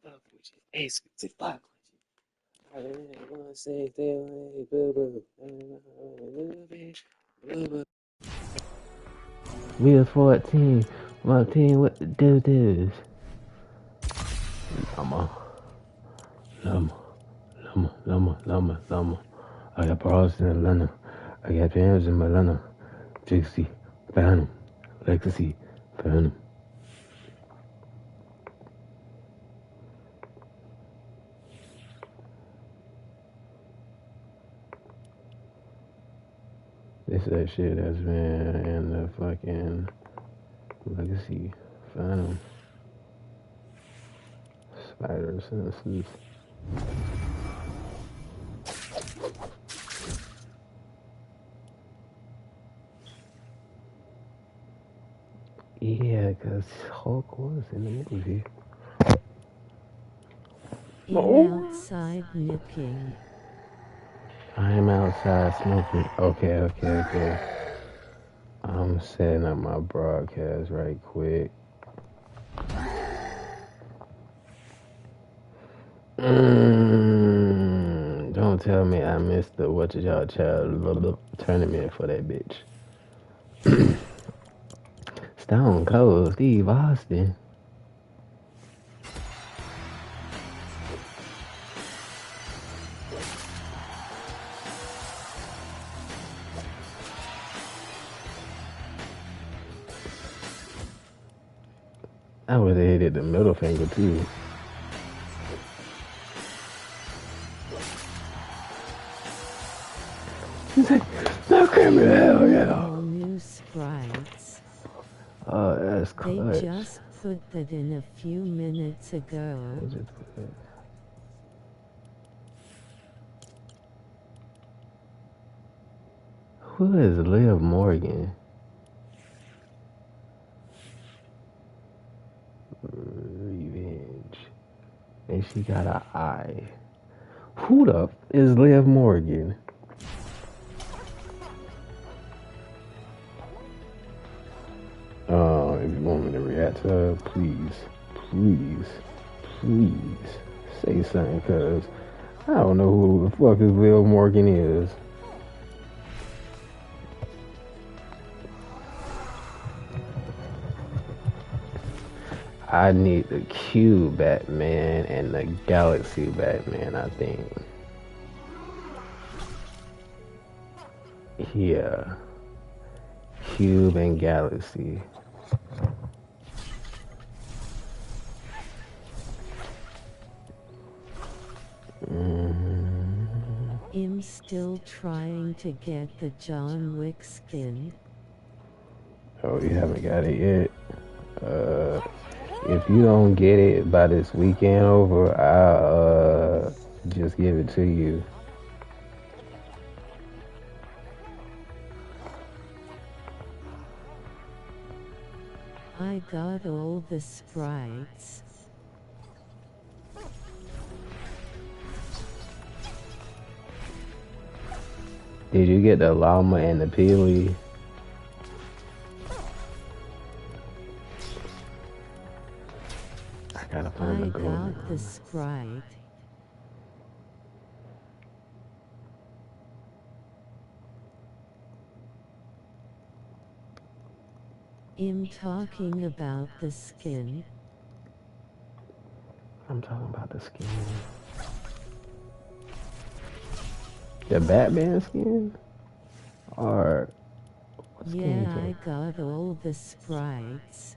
fuck with you. Exclusive fuck with you. I wanna say stay away, boo boo. We was 14. My team with the doo-doos. Llama. Llama. Llama. I got bras in Atlanta. I got jams in Atlanta. Jixie. Phantom. Legacy. Phantom. This that shit that's been in the fucking Legacy. Phantom. Spider senses. Yeah, cause Hulk was in the movie. Outside nipping. I'm outside smoking. Okay. I'm setting up my broadcast right quick. Don't tell me I missed the what y'all child tournament for that bitch. Stone Cold Steve Austin. I would have hit it the middle finger too. He's like, no criminal, yeah. All new Sprites. Oh, that's clutch. They just put that in a few minutes ago. Who is Liv Morgan? Revenge. And she got an eye. Who the f is Liv Morgan? If you want me to react to her, please say something, cause I don't know who the fuck is Liv Morgan is. I need the Q Batman and the Galaxy Batman, I think. Yeah. Cube and Galaxy. I'm still trying to get the John Wick skin. Oh, you haven't got it yet? If you don't get it by this weekend over, I'll just give it to you. I got all the Sprites. Did you get the llama and the peely? I gotta find the golden. I got the Sprite. I'm talking about the skin. I'm talking about the skin. The Batman skin? Or what skin? Yeah, I got all the Sprites.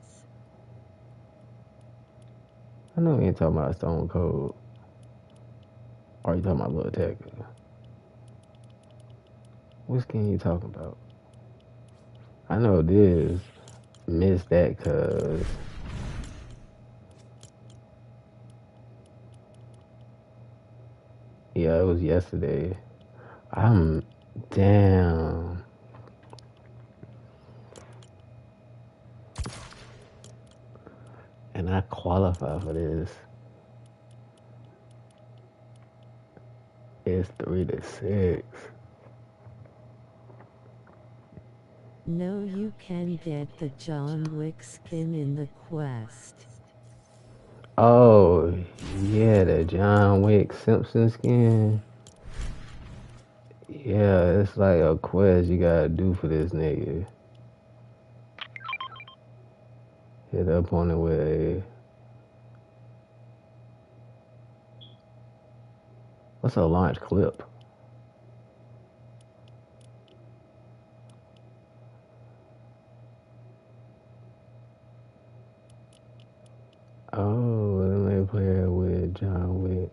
I know you ain't talking about Stone Cold. Or you talking about Lil Tecca? What skin you talking about? I know this. Missed that cause yeah, it was yesterday. I'm damn. And I qualify for this. It's 3-6. No, you can get the John Wick skin in the quest. Oh, yeah, the John Wick Simpson skin. Yeah, it's like a quest you gotta do for this nigga. Hit up on it with a. What's a launch clip? Oh, let me play it with John Wick.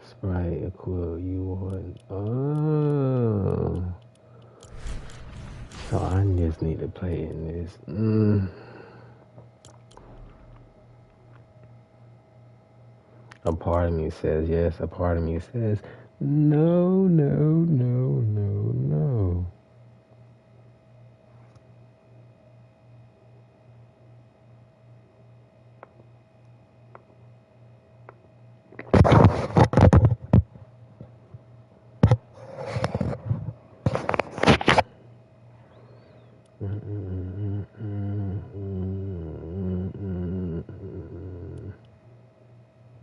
Sprite equal you want. Oh. So I just need to play in this. A part of me says yes, a part of me says no, no, no, no, no.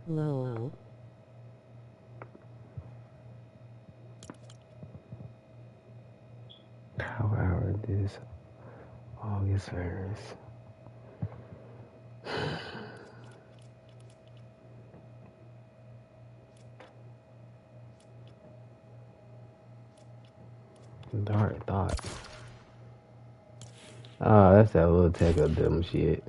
Low. Power hour this August 1st. Dark thoughts. Oh, that's that little tech of them shit.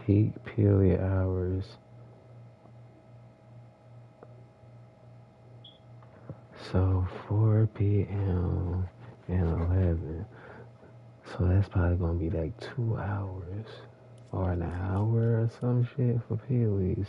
Peak period hours. So 4 p.m. and 11. So that's probably gonna be like 2 hours. Or an hour or some shit for Peelies.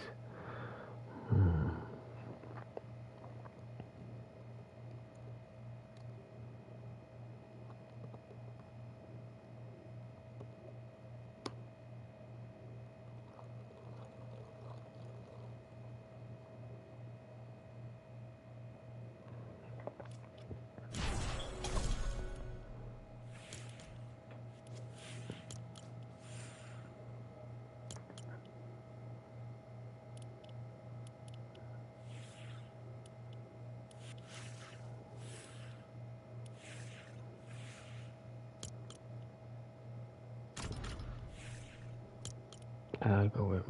I'll go with,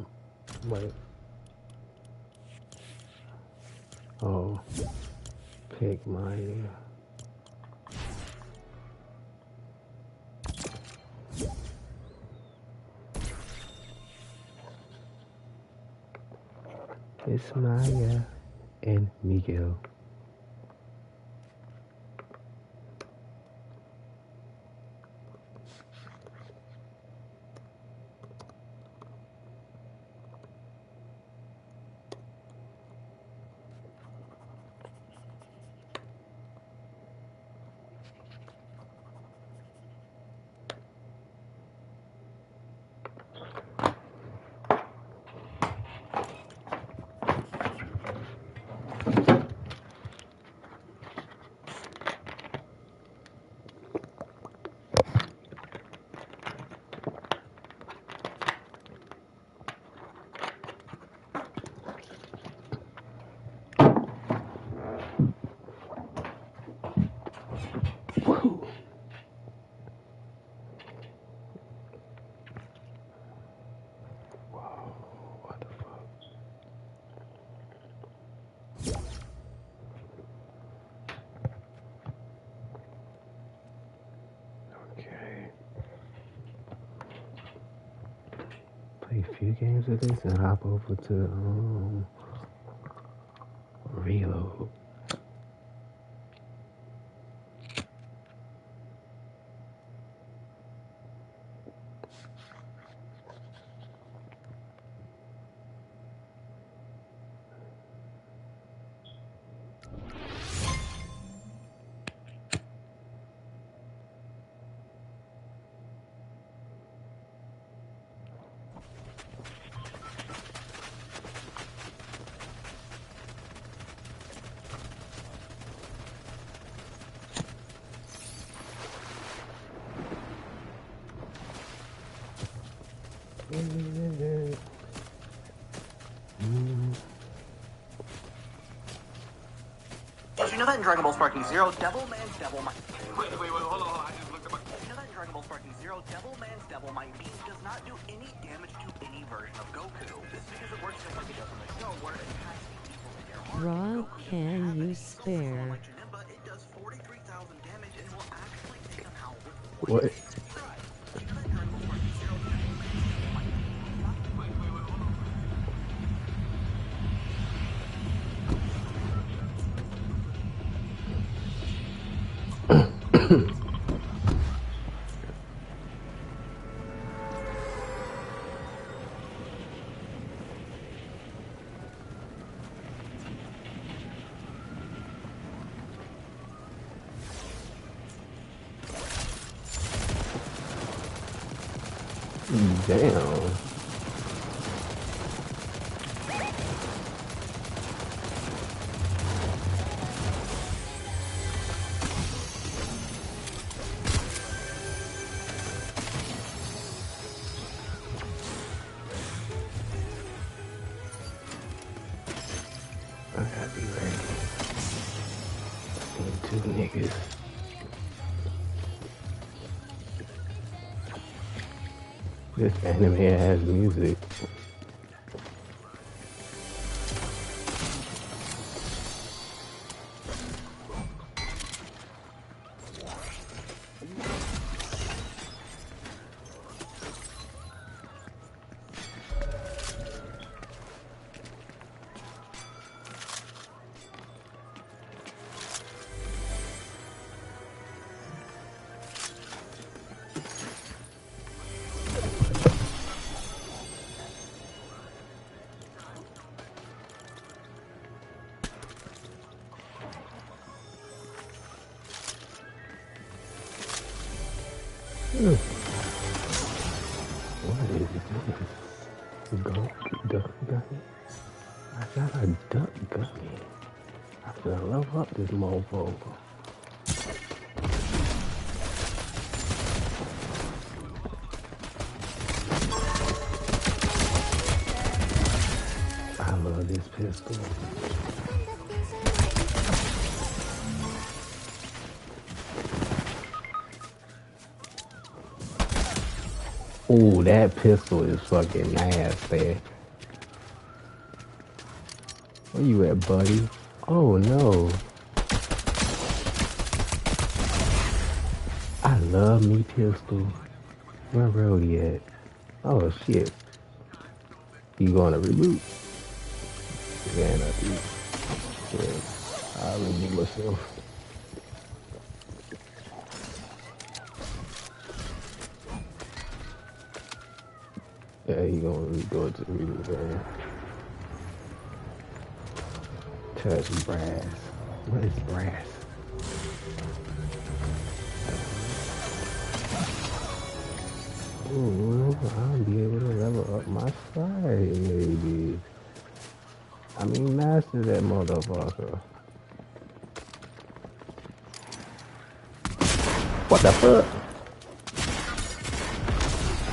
wait. Oh, pick my, it's Maya and Miguel. What the fuck? Okay. Play a few games of this and hop over to reload. you know that in Dragon Ball Sparking Zero, Devil Man's Devil Might... Wait, hold on. I just looked at my... Did you know that in Dragon Ball Sparking Zero, Devil Man's Devil Might Beam does not do any damage to any version of Goku. This is because it works just like it does in the show, where it attacks the evil in their heart. Rob, can you spare? Like Janemba, it does 43,000 damage and will actually take them out with What? Damn. I gotta be ready. Need two niggas. This anime has music. What is this? Duck gummy? I got a duck gummy. I feel love up this motherfucker. I love this pistol. Ooh, that pistol is fucking nasty. Where you at, buddy? Oh no. I love me pistol. Where Rody at? Oh shit. You gonna reboot? Yeah, not you. Yeah, I'll reboot myself. Yeah, he gonna go to the reboot area. Touch brass. What is brass? Ooh, I'll be able to level up my side, maybe. I mean, master that motherfucker. What the fuck?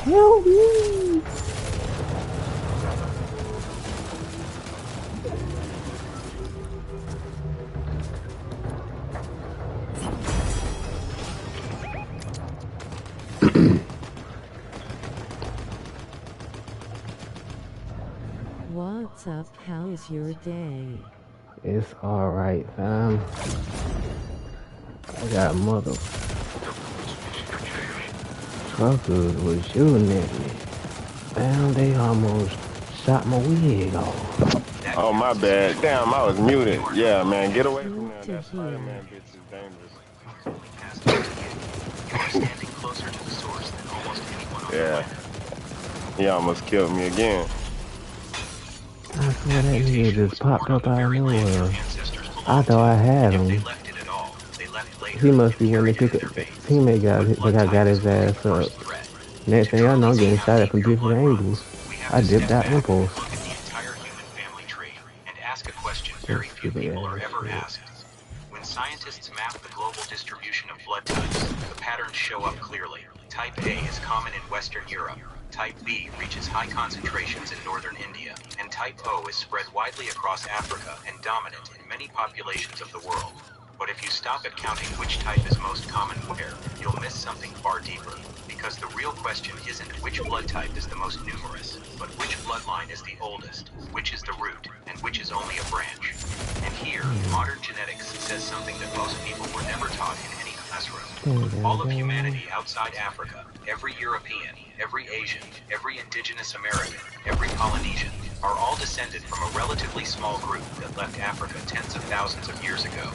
Help me! What's up? How's your day? It's alright, fam. I got mother truckers was shooting at me. Damn, they almost shot my wig off. Oh, my bad. Damn, I was muted. Yeah, man, get away from there. That Spider-Man bitch is dangerous. Yeah. He almost killed me again. I swear that nigga just popped up out of nowhere. I thought I had him. He must be one of the teammate guys that got his ass up. Next thing I know, I'm getting shot at from different angles. I dipped out impulse. Very few people are ever asked. When scientists map the global distribution of blood types, the patterns show up clearly. Type A is common in Western Europe. Type B reaches high concentrations in northern India, and Type O is spread widely across Africa and dominant in many populations of the world. But if you stop at counting which type is most common where, you'll miss something far deeper. Because the real question isn't which blood type is the most numerous, but which bloodline is the oldest, which is the root, and which is only a branch. And here, modern genetics says something that most people were never taught in any classroom. All of humanity outside Africa, every European, every Asian, every indigenous American, every Polynesian, are all descended from a relatively small group that left Africa tens of thousands of years ago.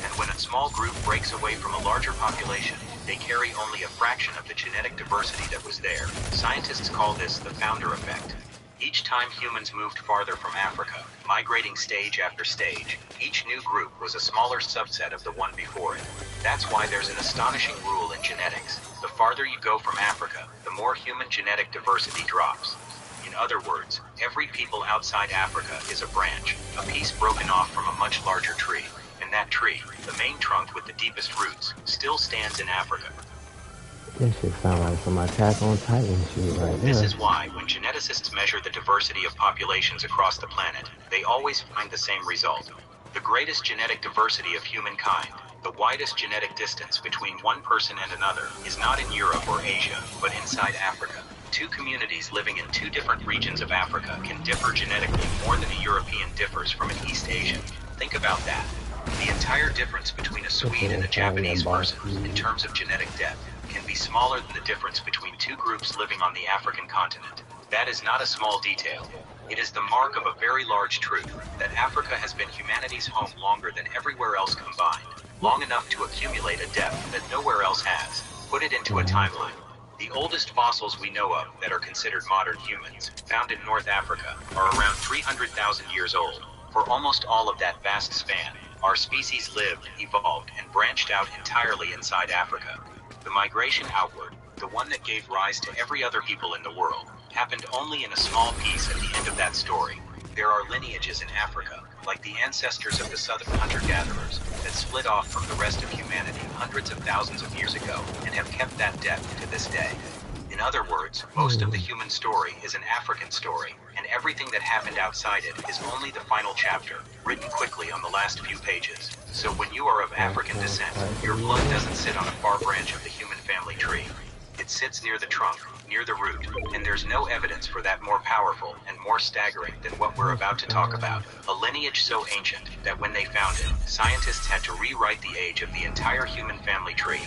And when a small group breaks away from a larger population, they carry only a fraction of the genetic diversity that was there. Scientists call this the founder effect. Each time humans moved farther from Africa, migrating stage after stage, each new group was a smaller subset of the one before it. That's why there's an astonishing rule in genetics. The farther you go from Africa, the more human genetic diversity drops. In other words, every people outside Africa is a branch, a piece broken off from a much larger tree. And that tree, the main trunk with the deepest roots, still stands in Africa. This shit sound like some Attack on Titan shit right there. This is why, when geneticists measure the diversity of populations across the planet, they always find the same result. The greatest genetic diversity of humankind, the widest genetic distance between one person and another, is not in Europe or Asia, but inside Africa. Two communities living in two different regions of Africa can differ genetically more than a European differs from an East Asian. Think about that. The entire difference between a Swede and a Japanese person, in terms of genetic depth, can be smaller than the difference between two groups living on the African continent. That is not a small detail. It is the mark of a very large truth, that Africa has been humanity's home longer than everywhere else combined, long enough to accumulate a depth that nowhere else has. Put it into a timeline. The oldest fossils we know of that are considered modern humans, found in North Africa, are around 300,000 years old. For almost all of that vast span, our species lived, evolved, and branched out entirely inside Africa. The migration outward, the one that gave rise to every other people in the world, happened only in a small piece at the end of that story. There are lineages in Africa, like the ancestors of the southern hunter-gatherers, that split off from the rest of humanity hundreds of thousands of years ago and have kept that depth to this day. In other words, most of the human story is an African story, and everything that happened outside it is only the final chapter, written quickly on the last few pages. So when you are of African descent, your blood doesn't sit on a far branch of the human family tree. It sits near the trunk, near the root, and there's no evidence for that more powerful and more staggering than what we're about to talk about. A lineage so ancient that when they found it, scientists had to rewrite the age of the entire human family tree.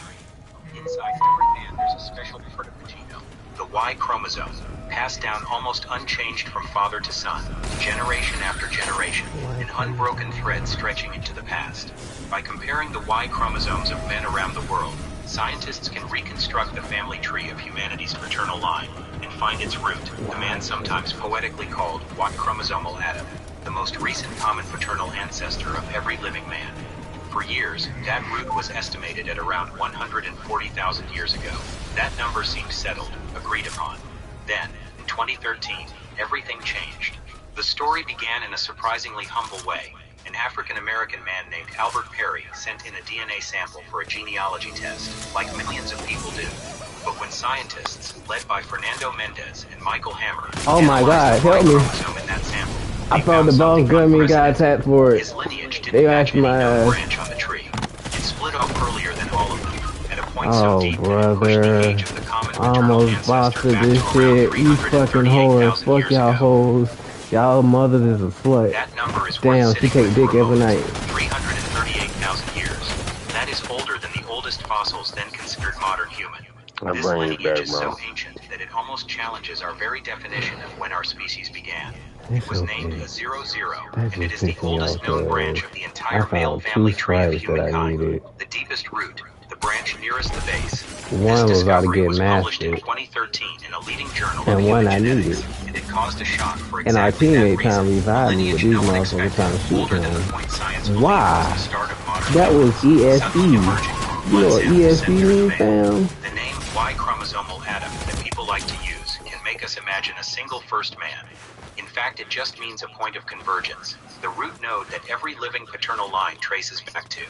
Inside every man, there's a special part of the genome, the Y chromosome, passed down almost unchanged from father to son, generation after generation, an unbroken thread stretching into the past. By comparing the Y chromosomes of men around the world, scientists can reconstruct the family tree of humanity's paternal line and find its root, the man sometimes poetically called Y chromosomal Adam, the most recent common paternal ancestor of every living man. For years, that root was estimated at around 140,000 years ago. That number seemed settled, agreed upon. Then, in 2013, everything changed. The story began in a surprisingly humble way. An African-American man named Albert Perry sent in a DNA sample for a genealogy test, like millions of people do. But when scientists, led by Fernando Mendez and Michael Hammer, oh my God, help me! in that sample, I found the boss gunman guy tapped for it. his lineage didn't They match asked any my known ass. branch on the tree. It split off earlier than all of them, at a point Oh, so deep that it pushed the brother. age of the common I maternal almost ancestor busted back this to around shit. You fucking whores. 338,000 Fuck years y'all ago. hoes. Y'all mothers is a slut. That number is Damn, worth she sitting take with dick for every most, night. 338,000 years. That is older than the oldest fossils then considered modern human. I This bring it lineage back, is bro. so ancient that it almost challenges our very definition of when our species began. It It's was okay. named a 00, That's and it just is the pissing me oldest off, known cuz branch of the I entire male found family two tree of Sprites that I humankind. needed. The deepest root, the branch nearest the base. One This was about to discovery get was published in mastered, 2013 in a leading journal and of one human I genetics, needed. and it caused a shock for And our exactly that teammate trying to reason. A revive me, but lineage these no one motherfuckers expected, trying to shoot older than the him. point science believed was Why? the start of modern That was humans. Suddenly ESE. emerging from a You know blood what sample ESE sent through the means, veil. fam? The name Y chromosomal Adam that people like to use can make us imagine a single first man. In fact, it just means a point of convergence, the root node that every living paternal line traces back to.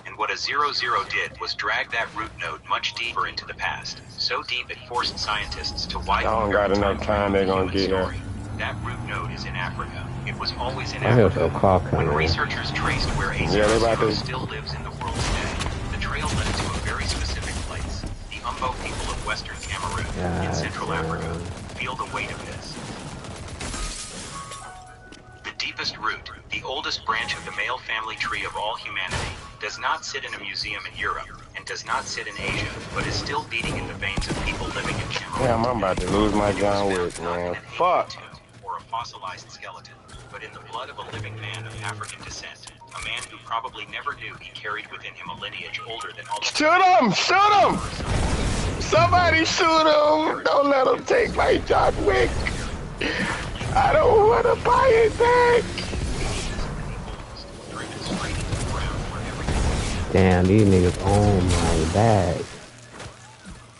And What a 00 did was drag that root node much deeper into the past, so deep it forced scientists to widen I don't the got enough time time. frame They're of the gonna human get here. story. That root node is in Africa. It was always in I hear Africa. some car When coming. researchers traced where a Yeah, they about 00 to. still lives in the world today, the trail led to a very specific place. The Umbo people of Western Cameroon, in Central Africa. Feel the weight of this. The deepest root, the oldest branch of the male family tree of all humanity, does not sit in a museum in Europe, and does not sit in Asia, but is still beating in the veins of people living in Cameroon. Damn, I'm about to lose my John Wick, man. Fuck. Or a fossilized skeleton, but in the blood of a living man of African descent, a man who probably never knew he carried within him a lineage older than all the... Shoot him! Shoot him! Somebody shoot him! Don't let him take my John Wick. I don't want to buy it back. Damn, these niggas on my back.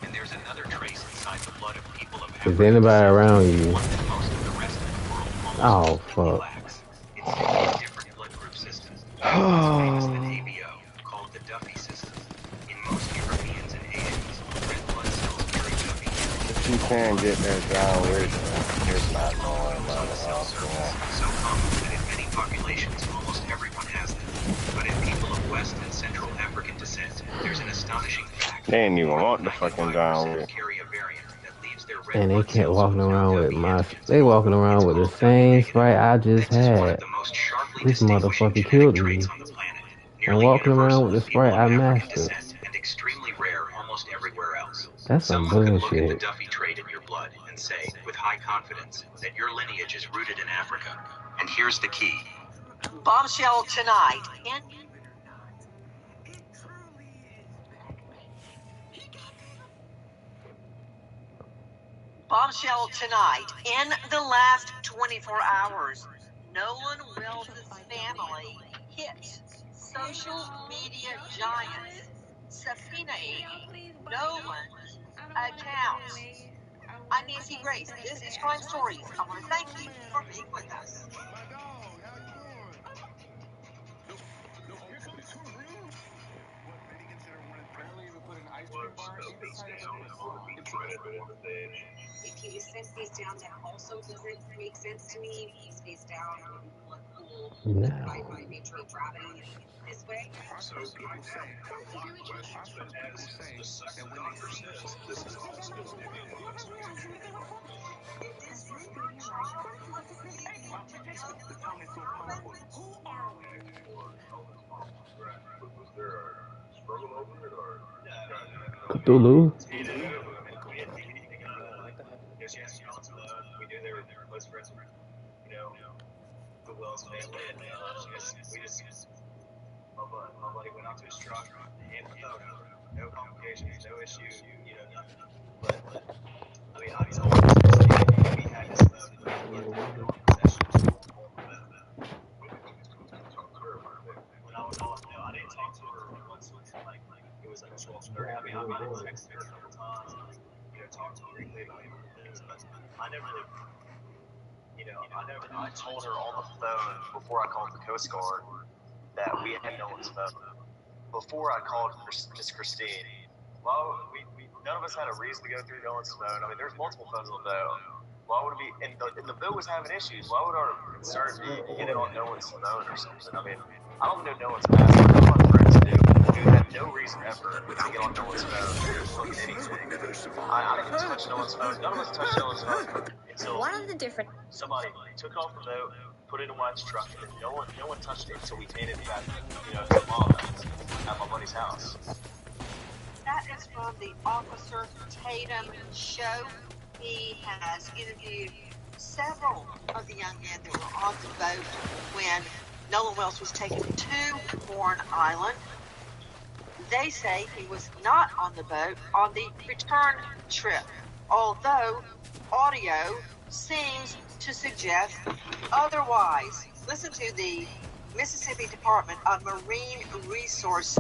And there's another trace inside the blood of people of Is anybody around you? one that most of the rest of the world Oh, almost fuck. lacks. It's a different blood group system, almost as famous than ABO, called the Duffy system. In most Europeans and Asians, red blood cells carry Duffy. If you can get that John Wick, it's not going by the house. So common that in many populations, almost everyone has them. But in people of West and Central African descent, there's an astonishing fact. They ain't even want the fucking John Wick. Carry a variant that leaves their red And they blood kept cells walking with no around with Duffy my. antigens. They walking around with the same sprite I just This is one of had. the most sharply This distinguishing motherfucker genetic killed me. traits on the planet. And Nearly walking around universal with the in people sprite I of African mastered. descent and extremely rare almost everywhere else. That's some Someone could look at the bullshit. Duffy trait in your blood and say, with high confidence, that your lineage is rooted in Africa. And here's the key. Bombshell tonight. Bombshell tonight. In the last 24 hours, Nolan Wells' family hit social media giants subpoenaing Nolan's accounts. I'm Nancy Grace. This is Crime Stories. I want to thank you for being with us. If he was sent face down, that also doesn't make sense to me. If he's face down on the blood pool by nature of gravity this way. So people say, the psychographer says this is all supposed to be Cthulhu? We knew they were close friends with, the Wells family, and my buddy went out to his truck, handed the phone over, no complications, no issues, nothing. But I mean, obviously, we had this phone in possession of the phone. When I was on, I didn't talk to her once, like it was like 12:30. I mean, I texted her a couple times, talked to her briefly about things, but I never. I told her on the phone before I called the Coast Guard that we had Nolan's phone. Before I called just Christine, none of us had a reason to go through Nolan's phone. I mean, there's multiple phones on the boat. Why would it be? And the boat was having issues. Why would our concern be to get it on Nolan's phone or something? I mean, I don't know Nolan's password. All my friends do. Dude had no reason ever to get on Nolan's phone or look at anything. I didn't touch Nolan's phone. None of us touched Nolan's phone until somebody took off the boat, put it in White's truck, and no one touched it until we handed it back, to Mom at my buddy's house. That is from the Officer Tatum show. He has interviewed several of the young men that were on the boat when Nolan Wells was taken to Bourne Island. They say he was not on the boat on the return trip, although audio seems to suggest otherwise. Listen to the Mississippi Department of Marine Resources.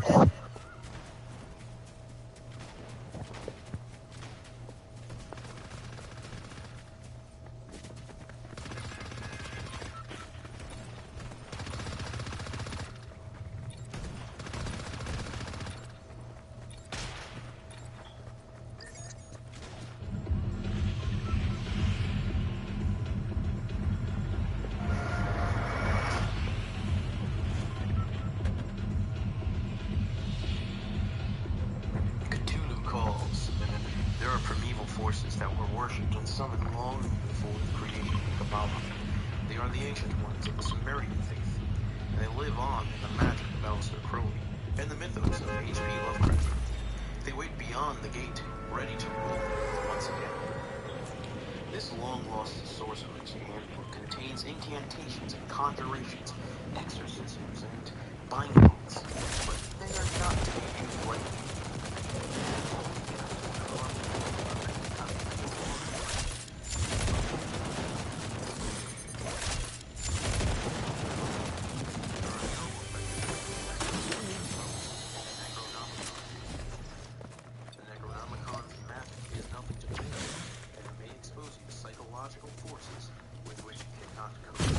are the ancient ones of the Sumerian faith, and they live on in the magic of Aleister Crowley and the mythos of H.P. Lovecraft. They wait beyond the gate, ready to rule once again. This long-lost sorcerer's handbook contains incantations and conjurations, exorcisms, and bindings, but they are not to be used lightly. Forces with which you cannot cope.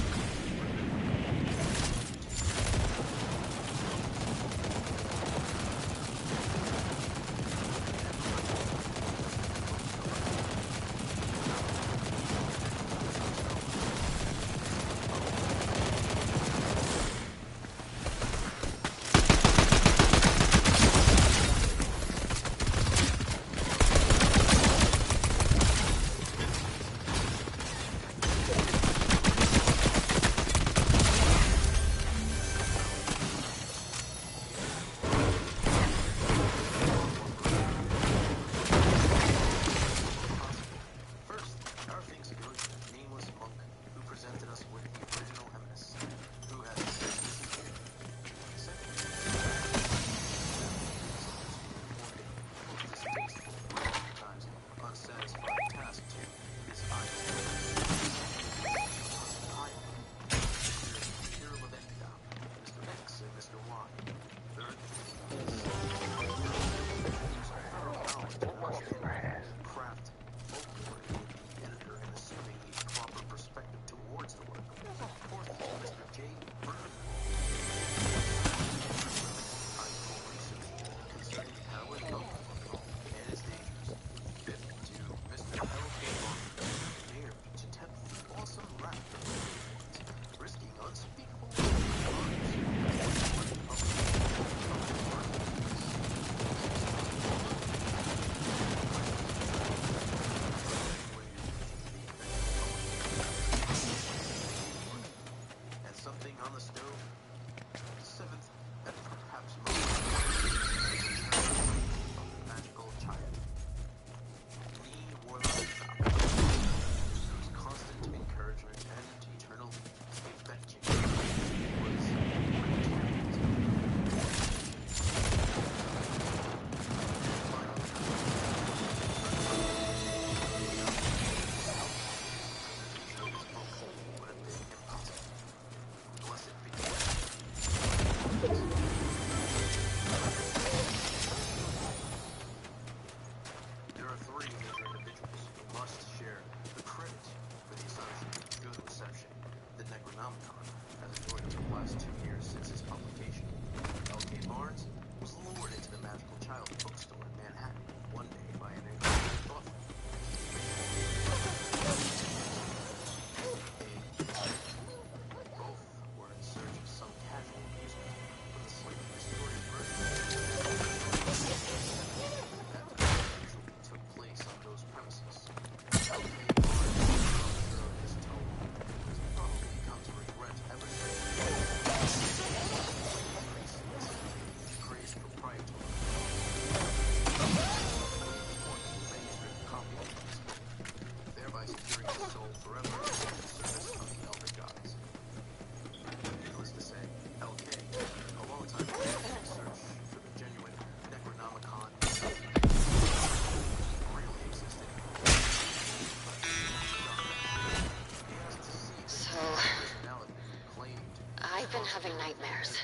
I've been having nightmares.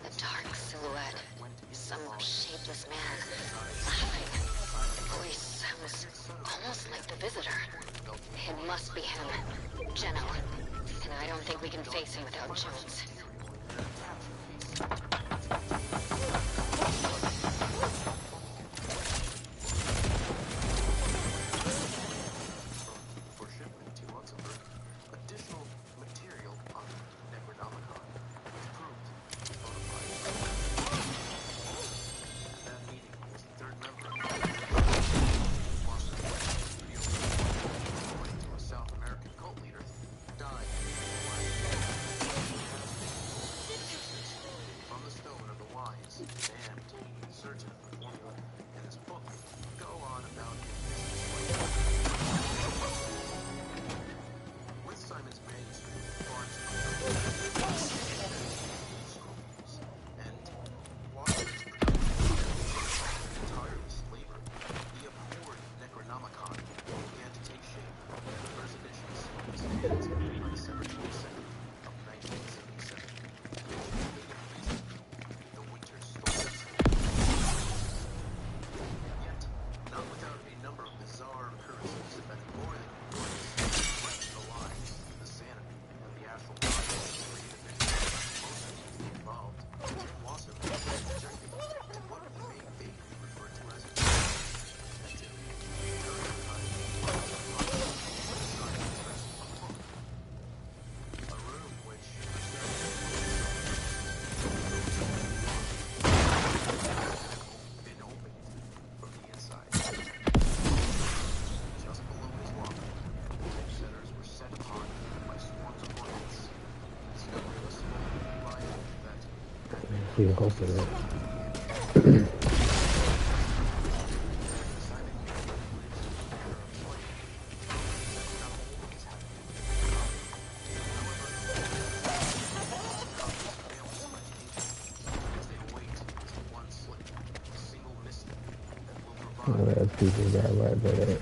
A dark silhouette. Some shapeless man. Laughing. The voice sounds almost like the visitor. It must be him. Geno. And I don't think we can face him without Jones. We hope for that. All that people got right there.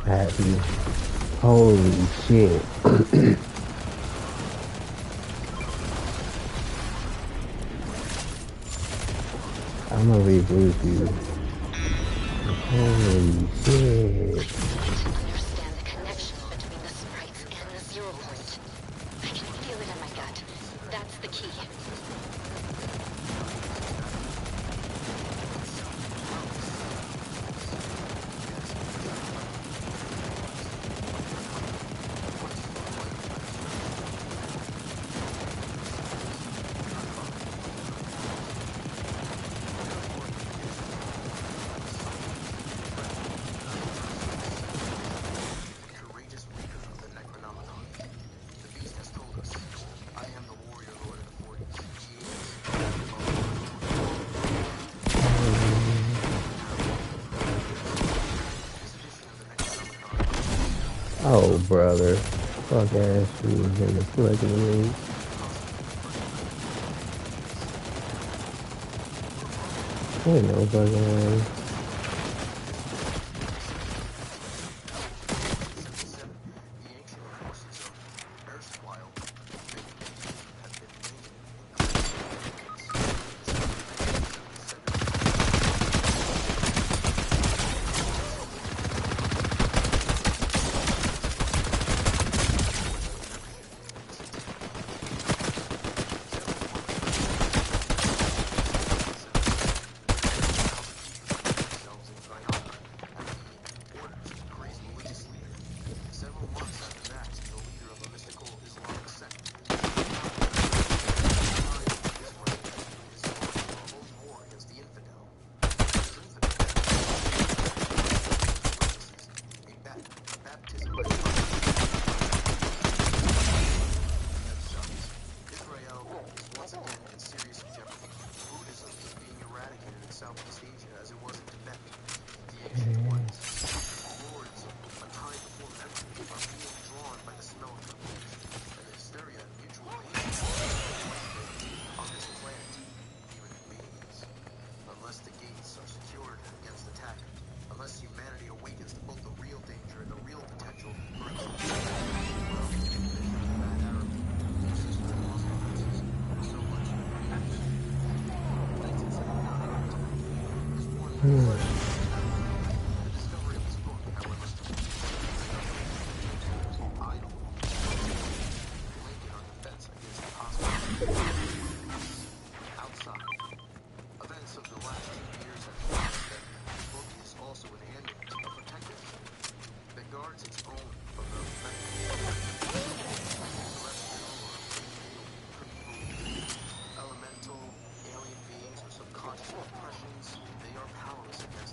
Happy. Holy shit. I'm gonna reboot you. Holy shit. Understand the connection between the sprites and the 0 point. I can feel it in my gut. That's the key. Oh, brother. Fuck ass shoes in the fucking league. Ain't no fucking way. Elemental, alien beings, or subconscious impressions, they are powerless against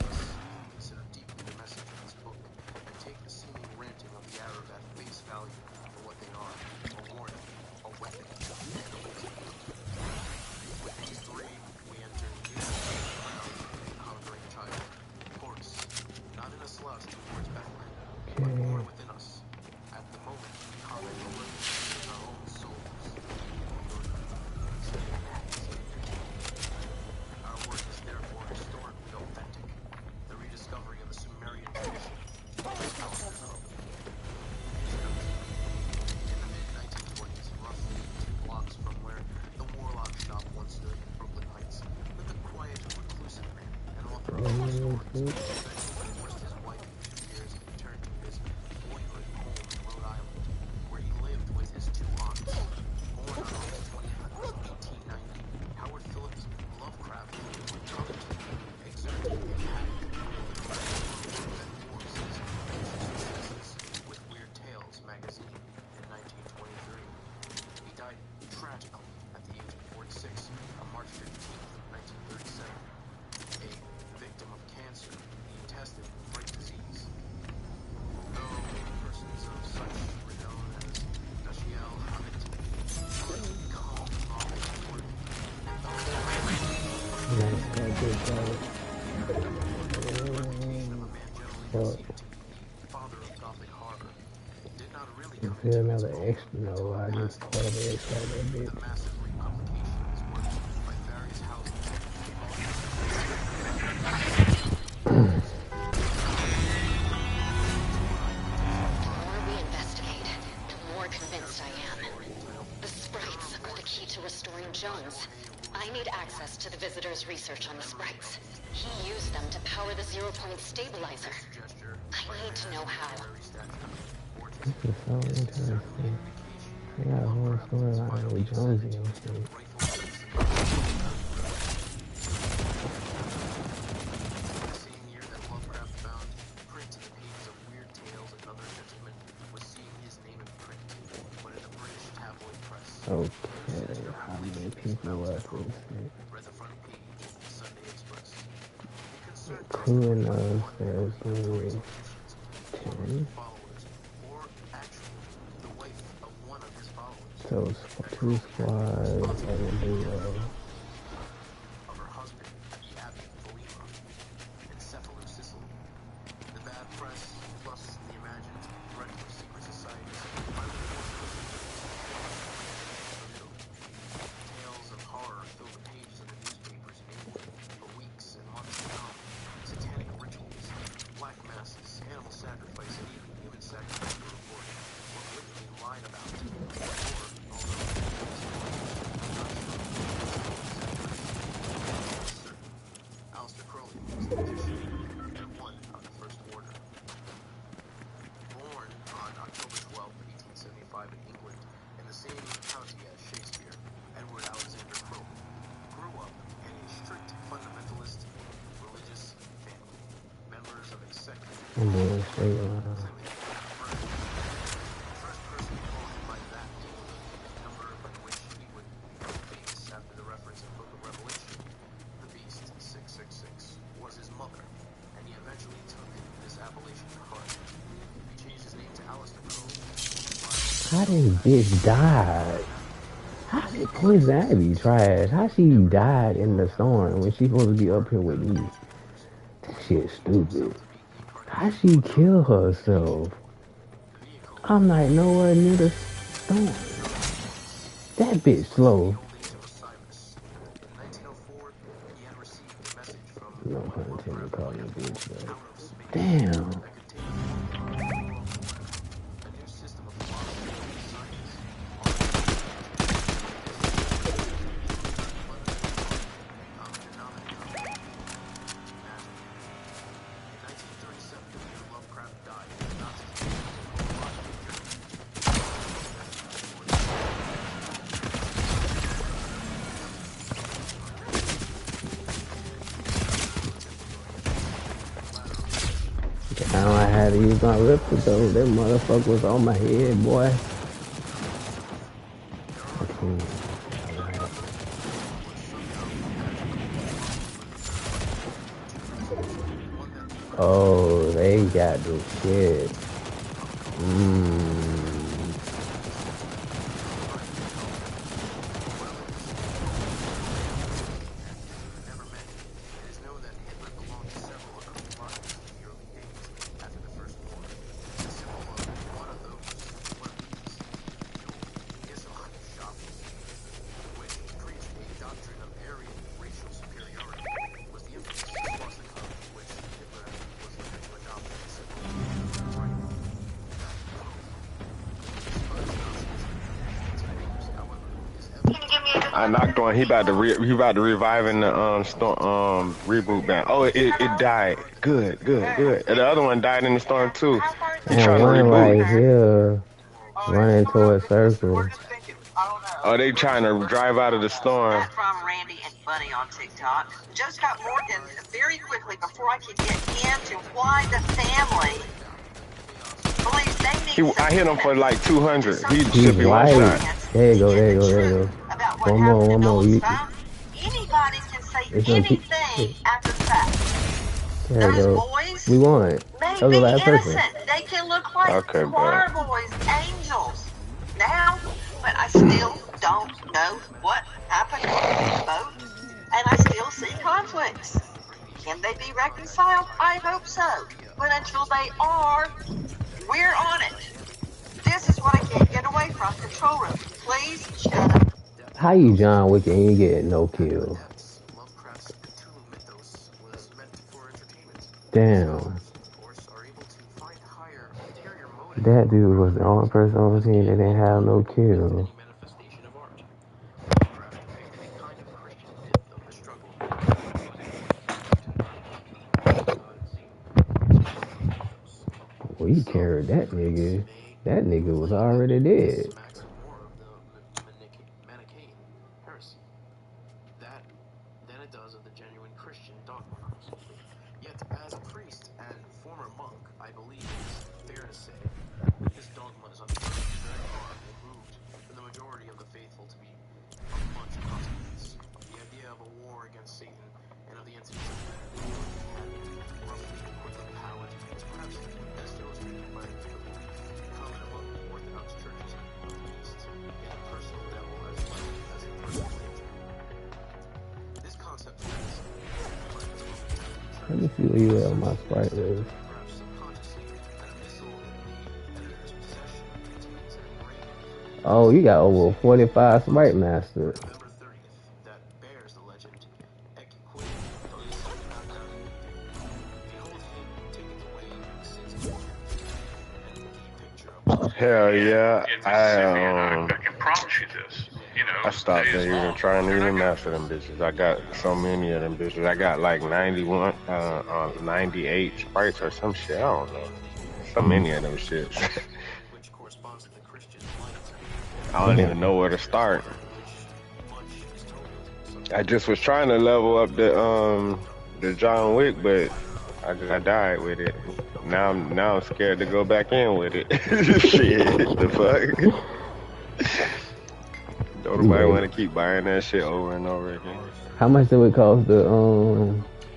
Nice, that good guy. Fuck. Father of Gothic horror, did not really Is come there into its another own extra? No, until I the just last caught the decade. extra that The bitch. massive republication of his work by various houses came all The more we investigate, the more convinced I am. The Sprites are the key to restoring Jones. I need access to the visitor's research on the Sprites. He used them to power the zero-point stabilizer. I need to know how. This is so interesting. They got a whole storyline with Jonesy and shit. The same year that Lovecraft found print in the pages of Weird Tales, another gentleman was seeing his name in print, but in a British tabloid press. Okay, how many people was this? Read the front page of the Sunday Express. It concerned just Who 25 knows ordinary there's only politicians, 10? followers, or actually the wife of one of his followers. So it's 2 squads and a duo. Of her husband at the Abbey of Thelema in Cephalo, Sicily. The bad press, plus the imagined threat of secret societies, finally forced her to Italy. Tales of horror filled the pages of the newspapers in England for weeks and months to come. Satanic rituals, black masses, animal sacrifice, and even human sacrifice were reported, or literally lied about. Aleister Crowley was the magician and one of the First Order. Born on October 12, 1875 in England, in the same county as Shakespeare, Edward Alexander Crowley grew up in a strict fundamentalist religious family. Members of a sect I'm doing straight line. first person to call him by that name, a number by which he would become famous after the reference in Book of Revelation. The Beast, 666, was his mother, and he eventually took this appellation to heart. He changed his name to Aleister Crowley. How this bitch died? How did Poison Ivy trash? How she died in the storm when she supposed to be up here with me? That shit stupid. How she kill herself? I'm like nowhere near the storm. That bitch slow. No pun intended, calling a bitch though. Damn. Now I had to use my ripper though. That motherfucker was on my head, boy. Okay. Oh, they got this shit. I knocked on. He about to revive in the storm reboot band. Oh, it died. Good. And the other one died in the storm too. He And trying to one reboot. right here running toward circle. Oh, they trying to drive out of the storm. From Randy and Bunny on TikTok. Just got Morgan very quickly before I could get into why the family believes they need I hit him for like 200. He He's should be one white. shot. There you go. One more. Anybody can say anything after the fact. There you Those go. boys We won. may That was the be last person. innocent. They can look like Okay, choir boys, angels. Now, but I still don't know what happened on the boat, and I still see conflicts. Can they be reconciled? I hope so. But until they are, we're on it. This is what I can't get away from. Control room, please shut up. How you John Wick and you get no kill? Lovecraft's Cthulhu mythos was meant for entertainment. Damn. Scholars, of course, are able to find higher interior motives. That dude was the only person on the team that didn't have no kill. Manifestation of art. Lovecraft depicted a kind of Christian myth of the struggle using God and Satan. Well, you carried that nigga. That nigga was already dead. Smacks more of the Manichaean heresy than it does of the genuine Christian dogma. Yet, as a priest and former monk, I believe it's fair to say this dogma is unfortunately very far removed from the majority of the faithful to be of much consequence. The idea of a war against Satan and of the entities of humanity having roughly equivalent powers is perhaps best illustrated by the common among Orthodox churches of the East in a personal devil as well as a personal nature. This concept is Let me see where you at on my Sprite list. perhaps subconsciously an missile in the editor's possession contains an engraving Oh, you got over 45 Sprite Masters. November 30th that bears the legend Equiquid Police Behold him taketh away sins of the church. And the picture of Hell yeah. In Mississippi, I can promise you this. You know, I stopped days there even long, trying to and I even got- master them bitches. I got so many of them bitches. I got like 91, 98 sprites or some shit. I don't know. So many of them shits. which corresponds to the Christian light. I don't even know where to start. I just was trying to level up the John Wick, but I died with it. Now I'm scared to go back in with it. Shit, the fuck. Don't nobody want to keep buying that shit over and over again. How much did it cost to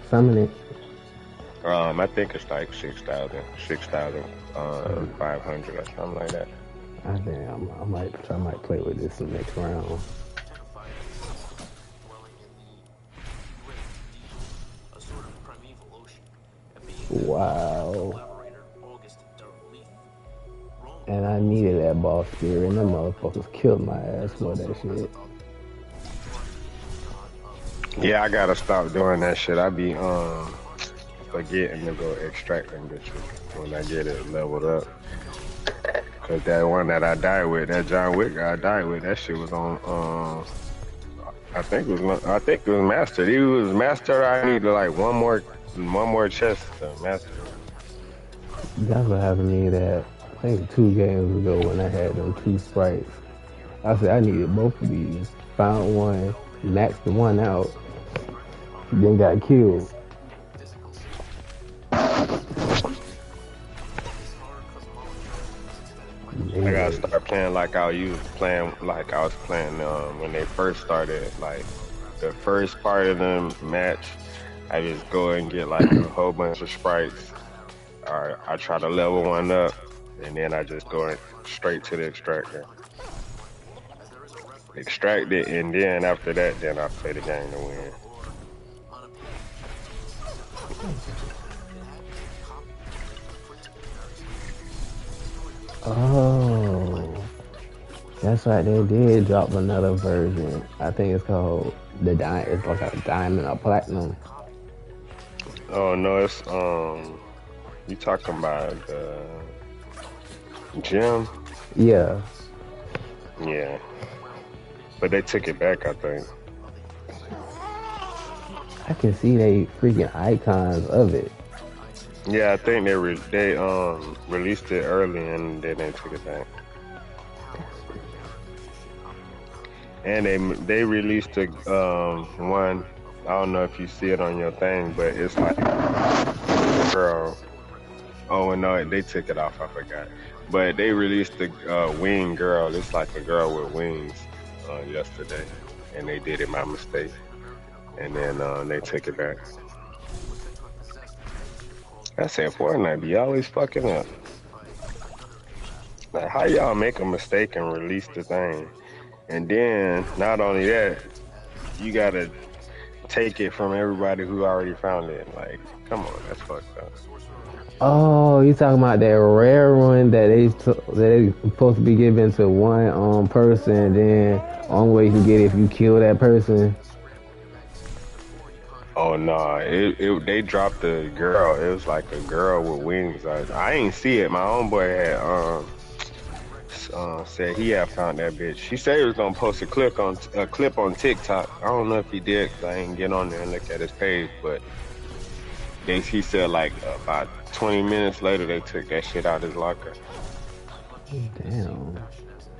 summon it? I think it's like 6,000, 6,500 or something like that. I think I might play with this in the next round. Wow. And I needed that boss spirit, and them motherfuckers killed my ass for that shit. Yeah, I gotta stop doing that shit. I be forgetting to go extract them bitches when I get it leveled up. Cause that one that I died with, that John Wick guy I died with, that shit was on I think it was mastered. He was mastered. I needed like one more chest to master. That's what happened to me that I think 2 games ago when I had them 2 sprites. I said I needed both of these. Found one, maxed the one out, then got killed. I gotta start playing like I was playing when they first started. Like the first part of the match, I just go and get like a whole bunch of sprites. Or I try to level one up, and then I just go straight to the extractor. Extract it, and then after that, then I play the game to win. Oh, that's right. They did drop another version. I think it's called the diamond. It's like a diamond or platinum. Oh no, it's you talking about the gem? Yeah. Yeah, but they took it back, I think. I can see they freaking icons of it. Yeah, I think they released it early and then they took it back. And they released a one. I don't know if you see it on your thing, but it's like a girl. Oh no, they took it off. I forgot. But they released the wing girl. It's like a girl with wings yesterday, and they did it by mistake, and then they took it back. I said Fortnite be always fucking up. Like, how y'all make a mistake and release the thing? And then, not only that, you gotta take it from everybody who already found it. Like, come on, that's fucked up. Oh, you talking about that rare one that they supposed to be given to one person, and then only way you can get it if you kill that person. Oh no, they dropped the girl. It was like a girl with wings. I ain't see it. My homeboy had said he had found that bitch. He said he was gonna post a clip on TikTok. I don't know if he did because I ain't get on there and look at his page. But he said like about 20 minutes later they took that shit out his locker. Damn.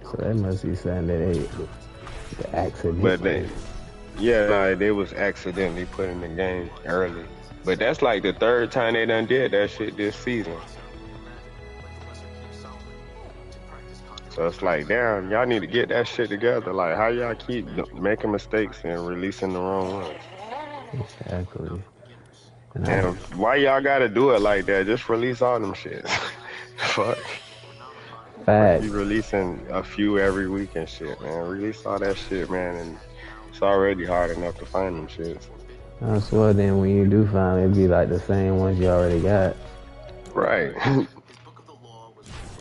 So that must be something that they But accidentally. they was accidentally put in the game early. But that's like the third time they done did that shit this season. So it's like, damn, y'all need to get that shit together. Like, how y'all keep making mistakes and releasing the wrong ones? Exactly. And why y'all gotta do it like that? Just release all them shits. Fuck. Fuck you releasing a few every week and shit, man. Release all that shit, man. And it's already hard enough to find them shits. I swear then when you do find it, it'd be like the same ones you already got. Right.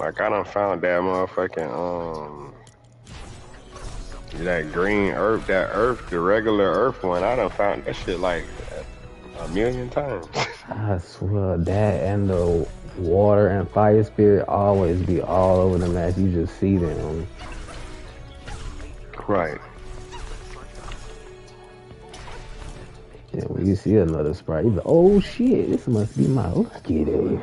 Like I done found that motherfucking that green earth, the regular earth one. I done found that shit like a million times. I swear that and the water and fire spirit always be all over the map. You just see them. Right. Yeah, when you see another sprite, you be like, oh shit, this must be my lucky day.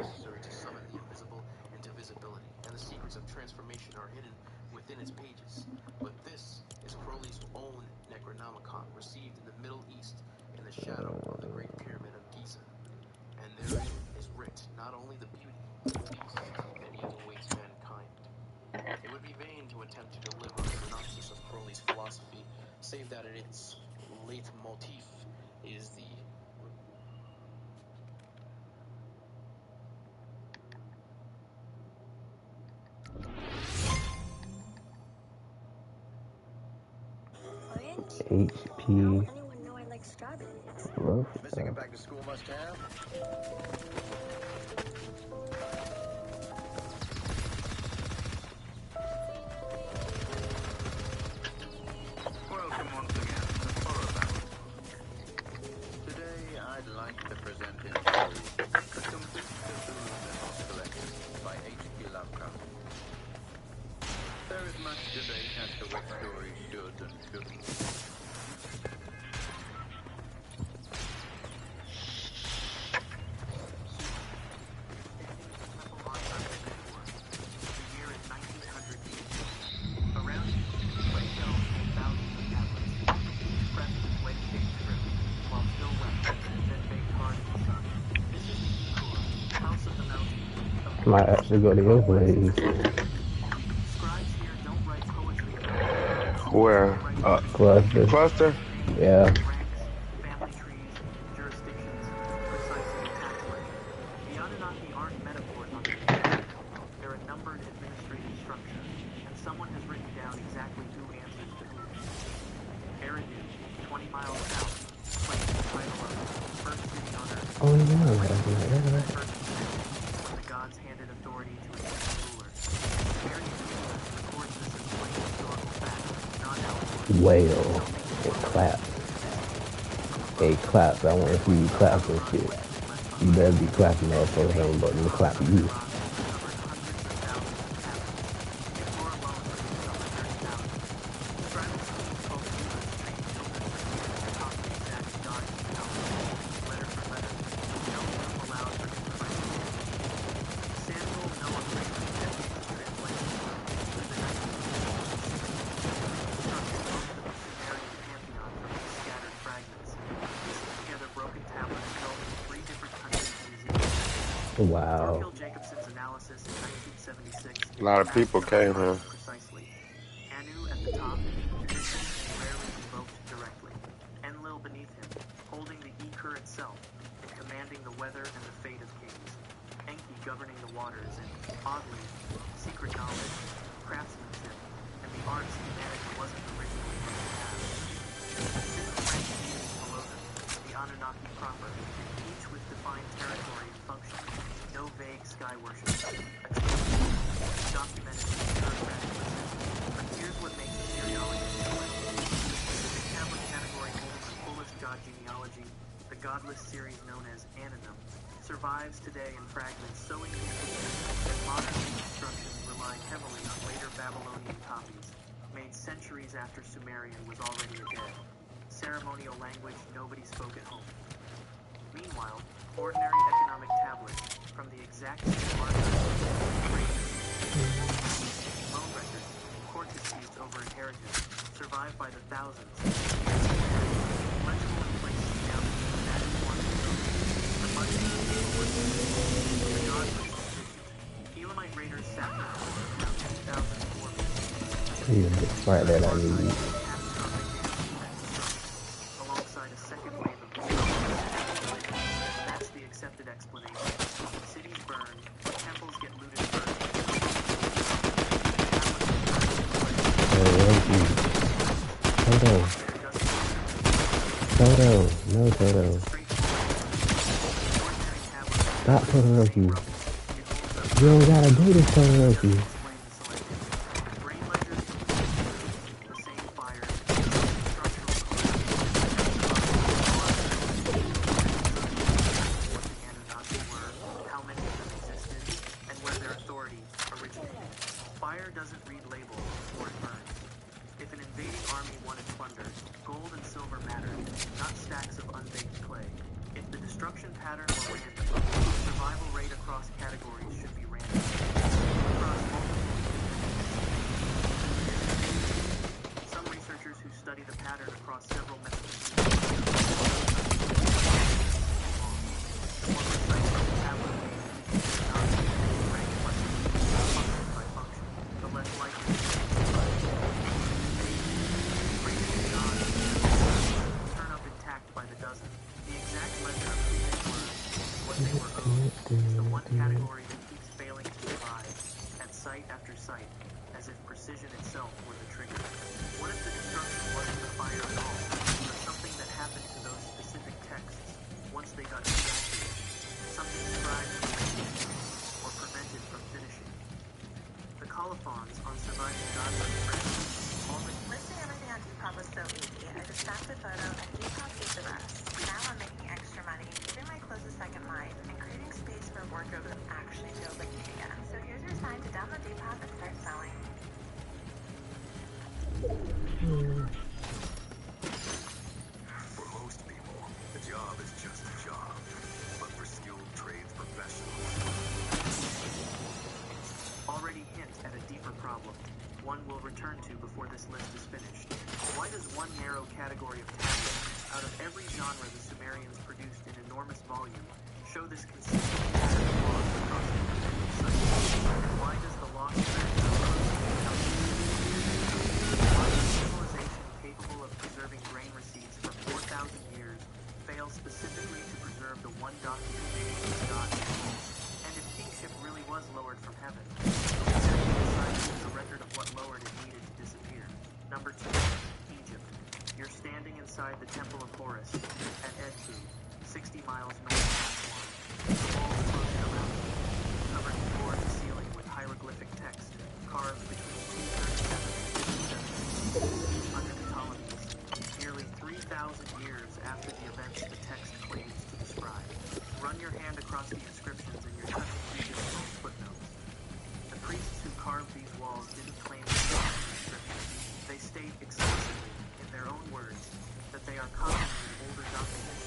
Save that in its leitmotif is the HP. Rough. Missing a back to school must have. Welcome once again to Horror Battle. Today I'd like to present in story The Complete Cthulhu Mythos Collection by H.P. Lovecraft. There is much debate as to what story should and shouldn't. Might actually go to your place. Where? Cluster. Cluster? Yeah. Oh yeah. Whale. It claps. It claps. I want to see you clap and shit. You better be clapping that for him, but I'm clap you. Wow. A lot of people came here. proper, each with defined territory and function. No vague sky worship. Documented bureaucratic precision. But here's what makes Assyriology selective. The tablet category holding the fullest god genealogy, the godless series known as Anonym, survives today in fragments so incomplete that modern reconstructions rely heavily on later Babylonian copies, made centuries after Sumerian was already a dead. Ceremonial language nobody spoke at home. Meanwhile, ordinary economic tablets from the exact same archives, loan records, court disputes over inheritance, survive by the thousands. Legible in places down to the status quantity. The money the god was sufficient. Elamite raiders sacked the fort around 2004. He's the Sprite that I need. Alongside a second wave of destruction. That's the accepted explanation. Cities burn, temples get looted and burned. Toto. No Toto. Stop Todoroki. You don't gotta do this, Todoroki. Fire doesn't read labels or it burns. If an invading army wanted plunder, gold and silver mattered, not stacks of unbaked clay. If the destruction pattern were random, survival rate across categories should be random. Across multiple some researchers who study the pattern across several methods category that keeps failing to survive, at site after site, as if precision itself were the trigger. What if the destruction wasn't the fire at all, or something that happened to those specific texts once they got extracted? Something scribed or prevented from finishing. The colophons on surviving godless friends already... Listing everything on Depop was so easy. I just snapped a photo and Depop did the rest. Now I'm making extra money, giving my clothes a second life, and creating space for wardrobe that actually feels like me again. So here's your sign to download Depop and start selling. For most people, a job is just a job. But for skilled trades professionals... Already hint at a deeper problem, one we'll return to before this list is finished. Why does one narrow category of tablets, out of every genre the Sumerians produced in enormous volume, show this consistent pattern of loss across individual sites? And why does the loss trend why does civilization capable of preserving grain receipts for 4,000 years fail specifically to preserve the one document of God? And if kingship really was lowered from heaven, the record of what lowered it needed to disappear. Number 2, Egypt. You're standing inside the Temple of Horus at Edfu, 60 miles north of Aswan. The walls closing around you, covered floor to ceiling with hieroglyphic text, carved between 237 and 57 under the Ptolemies, nearly 3,000 years after the events the text claims to describe. Run your hand across the inscriptions and you're touching Egypt's footnotes. The priests who carved these walls didn't claim to be inscriptions. They state explicitly, in their own words, that they are copies of older documents.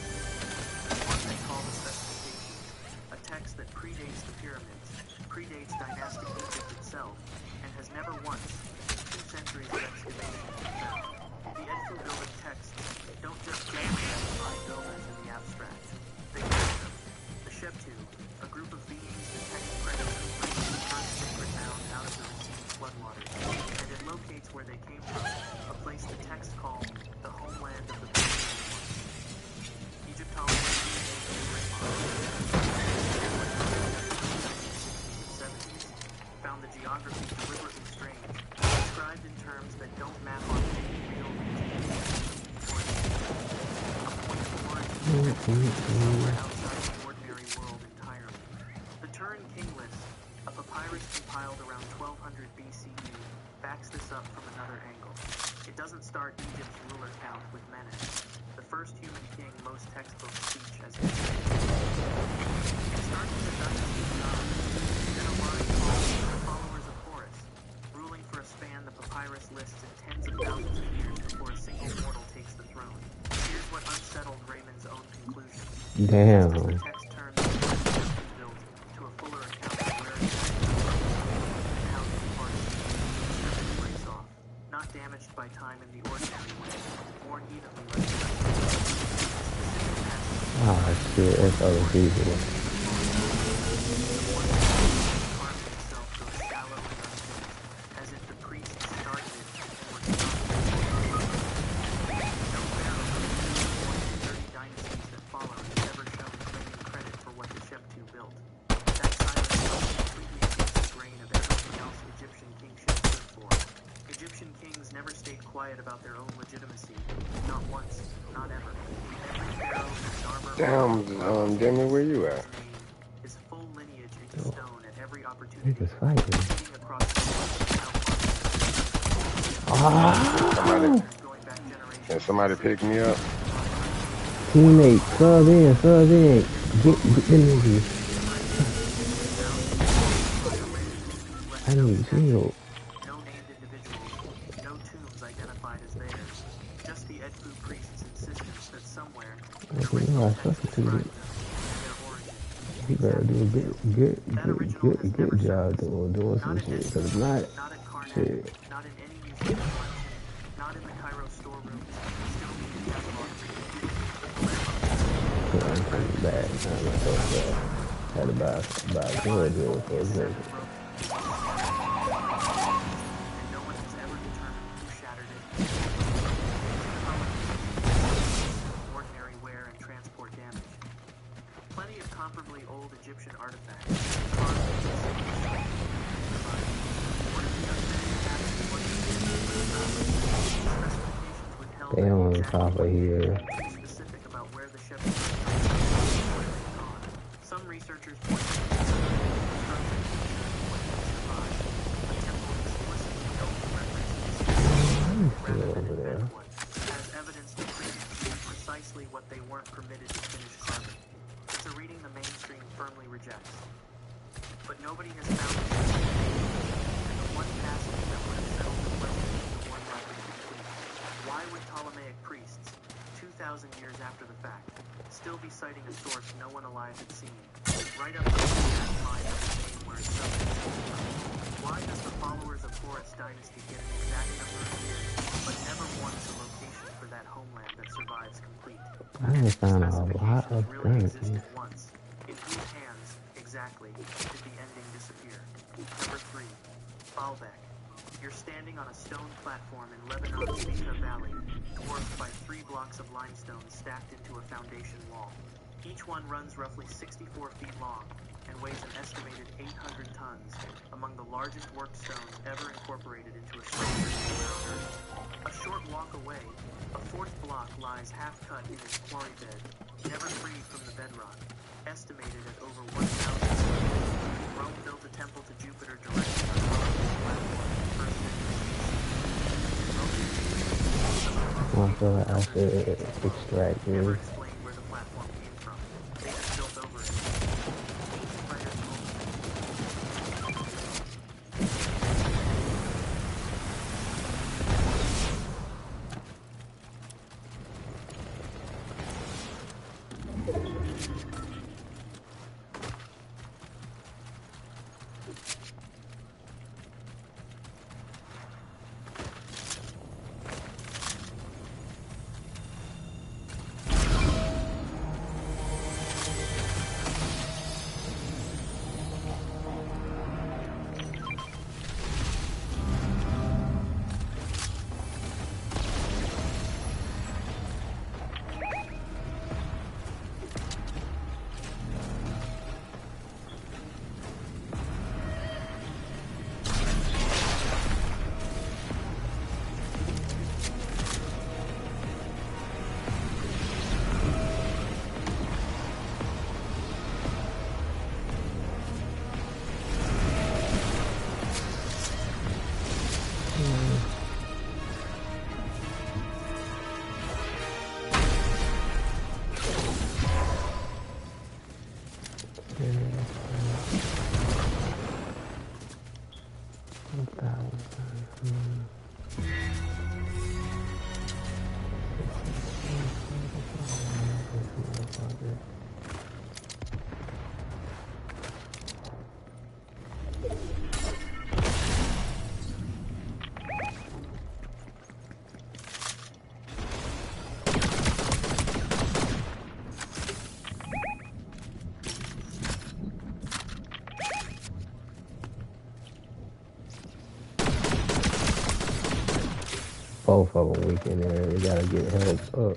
There's one they call the Specifications, a text that predates the pyramids, predates dynastic Egypt itself, and has never once, in 2 centuries of excavation, been found. The Edfu building texts don't just generally identify builders in the abstract. They use them. The Sheptu, a group of beings the text credits as bringing the first sacred mound out of the receding floodwaters, and it locates where they came from, a place the text called the home outside the ordinary world entirely. The Turin King list, a papyrus compiled around 1200 BCE, backs this up from another angle. It doesn't start Egypt's ruler count with Menes, the first human king most textbooks teach as king. It starts with a dynasty of gods, then a line called the followers of Horus, ruling for a span the papyrus lists in tens of thousands of years before a single mortal takes the throne. Here's what unsettled Raymond's own conclusion. Damn. Just as the text turns from what the Egyptians built to a fuller account of where it came from and how they departed, the surface breaks off, not damaged by time in the ordinary way, worn evenly like the rest of the world. Specific passages Oh shit, that's other people. as if the priests started it and were stopped. No pharaoh of the 30 dynasties that followed has ever shown claiming credit for what the Sheptu built. That silence goes completely against the grain of everything else Egyptian kingship stood for. Egyptian kings never stayed quiet about their own legitimacy. Not once, not ever. Every pharaoh whose armor Damn, Deme, where you at? his full lineage into stone at every opportunity, Niggas fighting. proceeding across the Ah! going back generations. Can somebody pick me up? Teammate, sub in. Get the niggas. I need shield. No named individuals, no tombs identified as theirs. Just the Edfu priest's insistence that somewhere I think I suffocated. You better do a good job doing some shit. Cause if not, Not at Karnak, shit. not in any museum collection, not in the Cairo storerooms, still being cataloged. I'm coming back. I'm not so bad. Had to buy a good deal for a second. And no one has ever determined who shattered it. Ordinary wear and transport damage. Plenty of comparably old Egyptian artifacts. They on top of here. Specific about where the ship was gone. Some researchers point to the temple explicitly only references as evidence that priests did precisely what they weren't permitted to finish carving. It's a reading the mainstream firmly rejects. But nobody has found it. And the one passage that would have settled the question is the one left incomplete. Why would Ptolemaic priests, 2,000 years after the fact, still be citing a source no one alive had seen, right up to that time of the name where it's subject to? Why does the followers of Horus dynasty get an exact number of years, but never once a location for that homeland that survives complete? I done found a lot of Really guns. existed once. In whose hands, exactly, did the ending disappear? Number 3. Baalbek. You're standing on a stone platform in Lebanon's Beeka Valley, dwarfed by 3 blocks of limestone stacked into a foundation wall. Each one runs roughly 64 feet long and weighs an estimated 800 tons, among the largest worked stones ever incorporated into a structure on Earth. A short walk away, a 4th block lies half-cut in its quarry bed, never freed from the bedrock, estimated at over 1,000 tons. Rome built a temple to Jupiter directly on top of the platform in the first century. I feel like I should extract Never this. explained where the platform came from. They just built over it. Writers Both of them weak in there. They gotta get help up.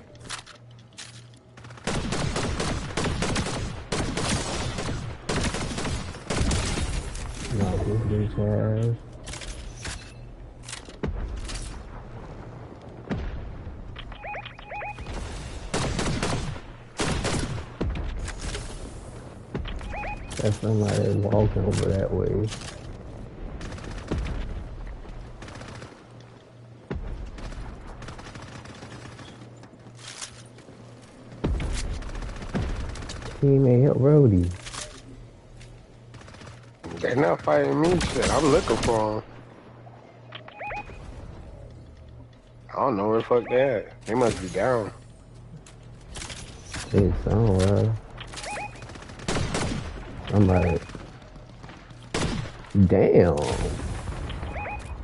No, this bitch ass. That's somebody walking over that way. Teammate, help Brody. They're not fighting me, shit. I'm looking for them. I don't know where the fuck they at. They must be down. It's somewhere. Somebody. Damn.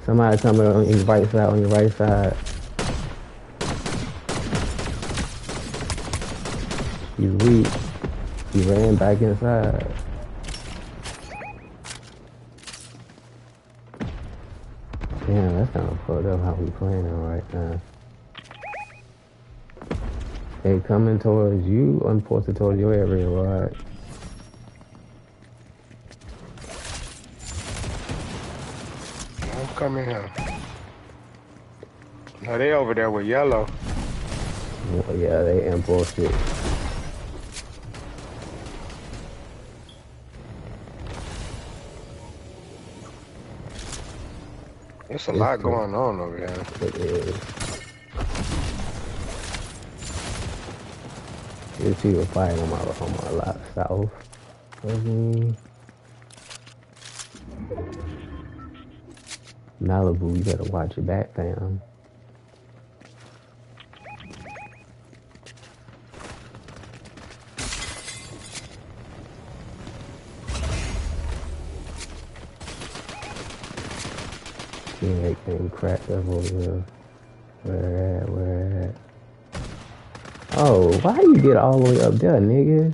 Somebody coming on your right side, on your right side. He's weak. He ran back inside. Damn, that's kind of fucked up how we playing right now. They coming towards you, I'm posted towards your area, right? I'm coming here. No, they over there with yellow. Oh, yeah, they impulsed it. There's a lot going on over here. It is. These people fighting on my lot south of me. Malibu, you better watch your back, fam. Teammate getting cracked up over here. Where at? Oh, why you get all the way up there, nigga?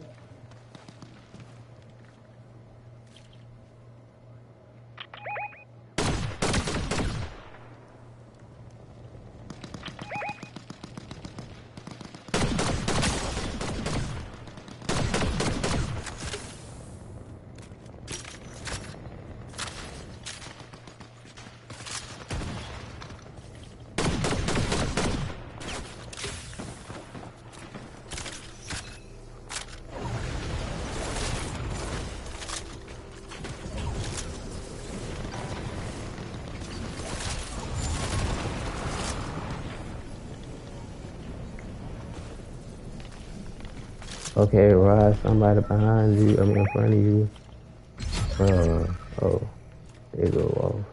Okay, Rod, somebody behind you, I mean in front of you. Oh, they go off.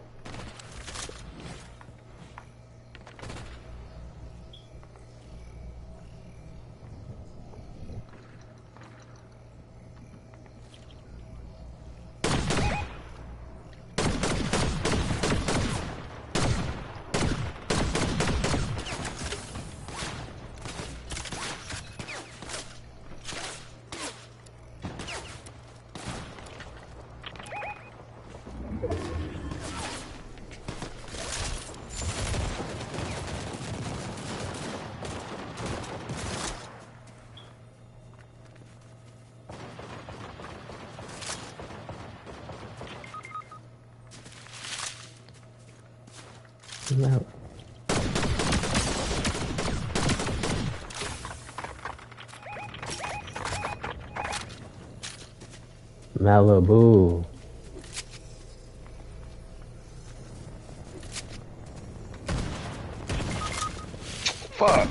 No. Malibu. Fuck.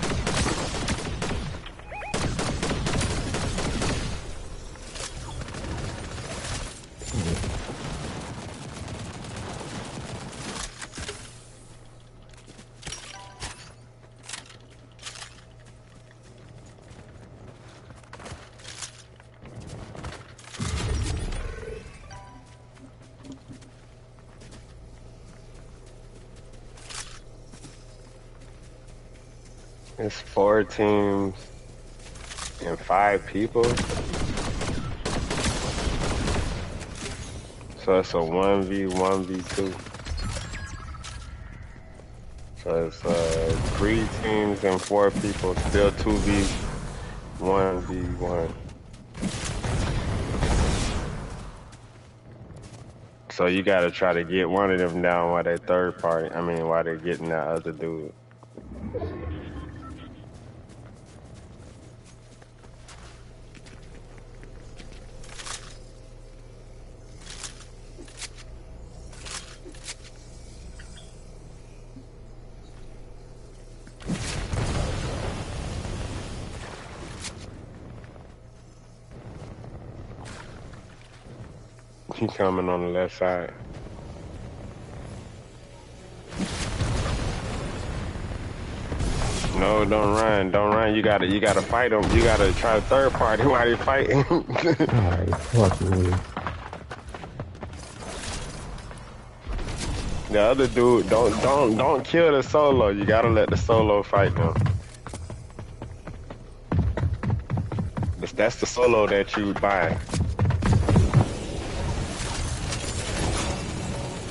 It's 4 teams and 5 people. So it's a 1v1v2. So it's 3 teams and 4 people, still 2v1v1. So you gotta try to get one of them down while they third party. I mean, while they're getting that other dude. He coming on the left side. No, don't run. Don't run. You gotta fight him. You gotta try to third party while they fighting. Alright, fuck me. The other dude, don't kill the solo. You gotta let the solo fight them. That's the solo that you buy.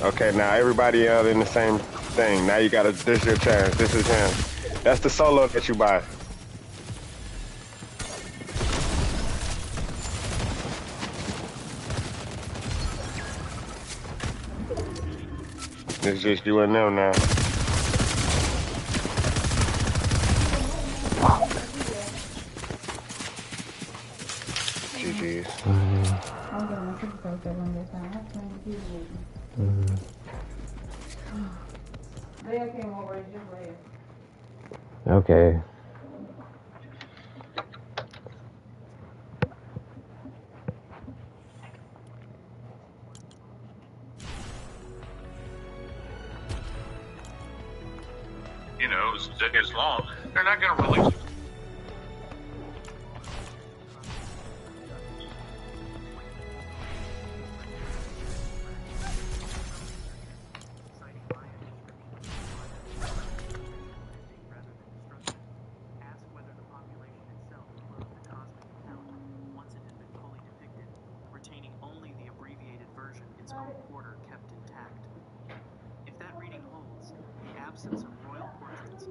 Okay, now everybody else in the same thing. Now you gotta, this your chance. This is him. That's the solo that you buy. It's just you and them now. GG's. Okay. You know, as long they're not going to release. Retaining only the abbreviated version its own quarter kept intact. If that reading holds, the absence of royal portraits.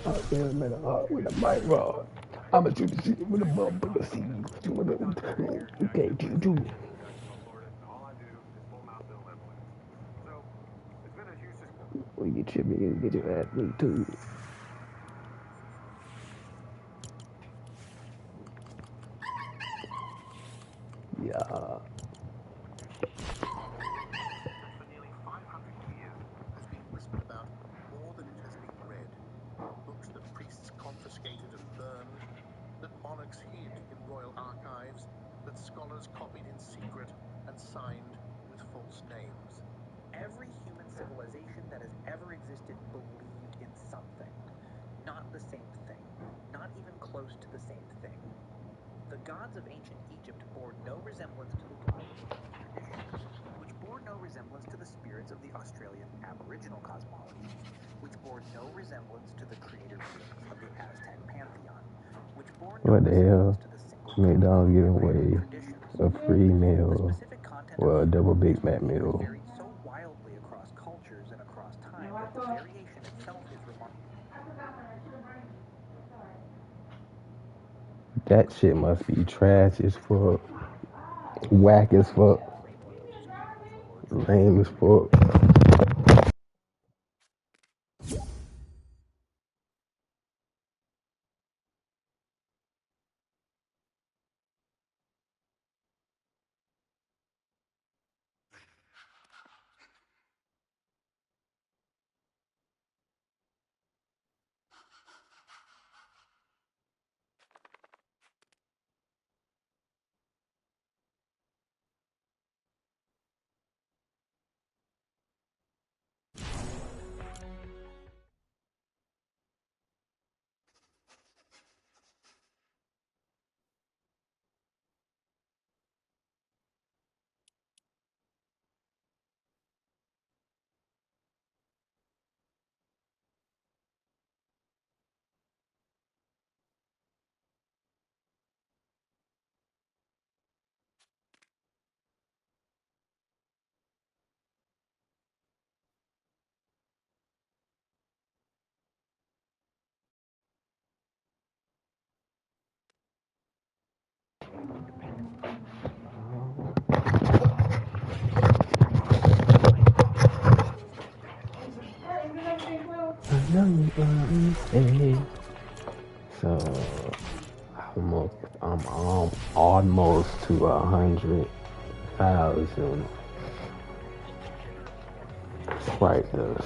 Oh, damn, man, with a mic rod. I'ma shoot the shit with a bump of the seed. Okay, choo. When you get your nigga, get your ass me too. Yeah. For nearly 500 years has been whispered about more than it has been read. Books that priests confiscated and burned, that monarchs hid in royal archives, that scholars copied in secret and signed with false names. Every human civilization that has ever existed believed in something. Not the same thing. Not even close to the same thing. The gods of ancient Egypt bore no resemblance to the gods of traditions, which bore no resemblance to the spirits of the Australian Aboriginal cosmology, which bore no resemblance to the creator beings of the Aztec pantheon, which bore no What the resemblance hell? to the single McDonald's giving away traditions. a free The meal. specific content Well, a of double Big these Mac beliefs meal. varied so wildly across cultures and across time that the variation itself is remarkable. That shit must be trash as fuck. Whack as fuck. Lame as fuck. I'm almost to 100,000 Sprite does.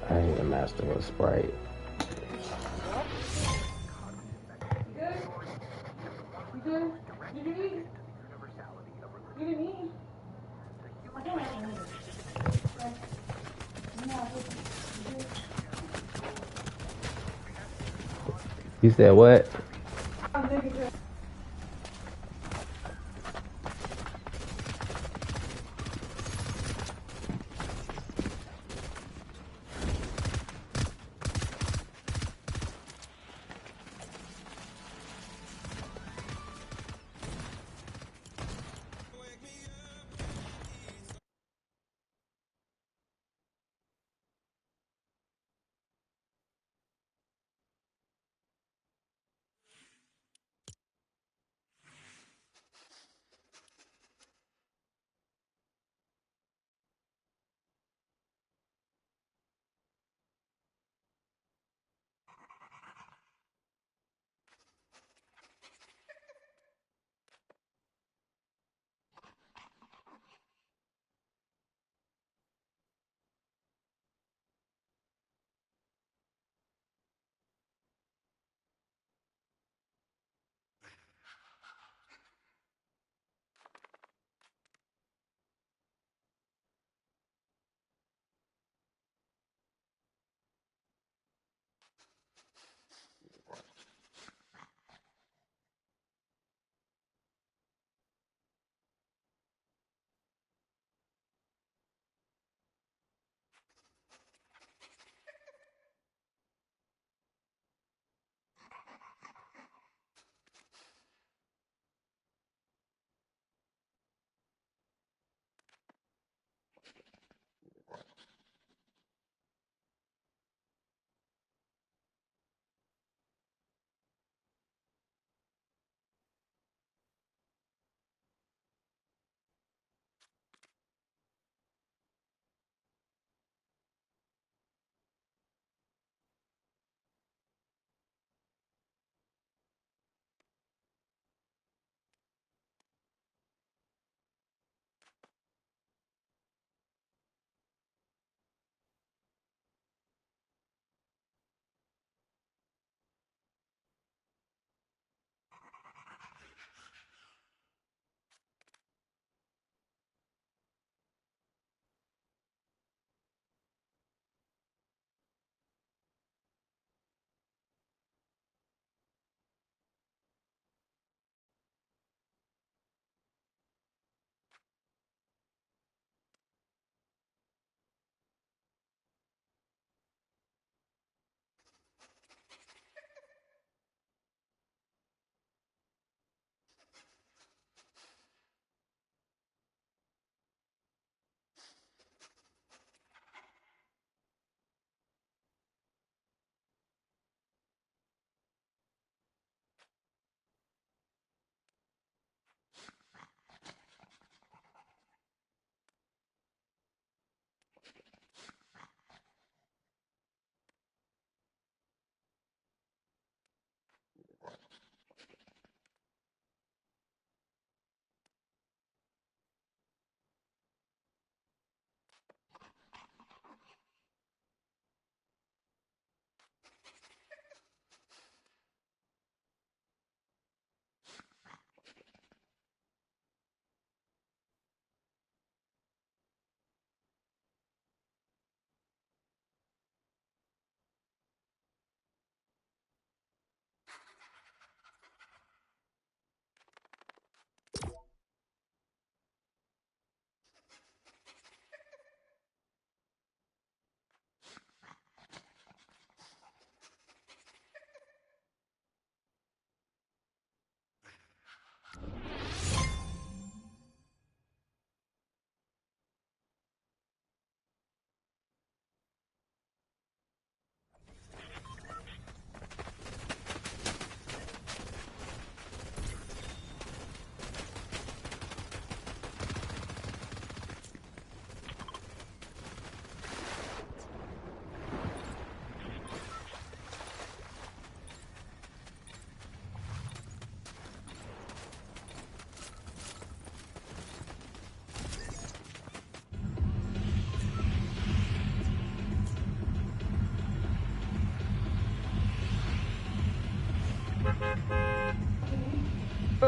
I ain't a master of Sprite. You good? Did you eat? You didn't eat? I don't have any. Okay. No, You said what? I'm negative.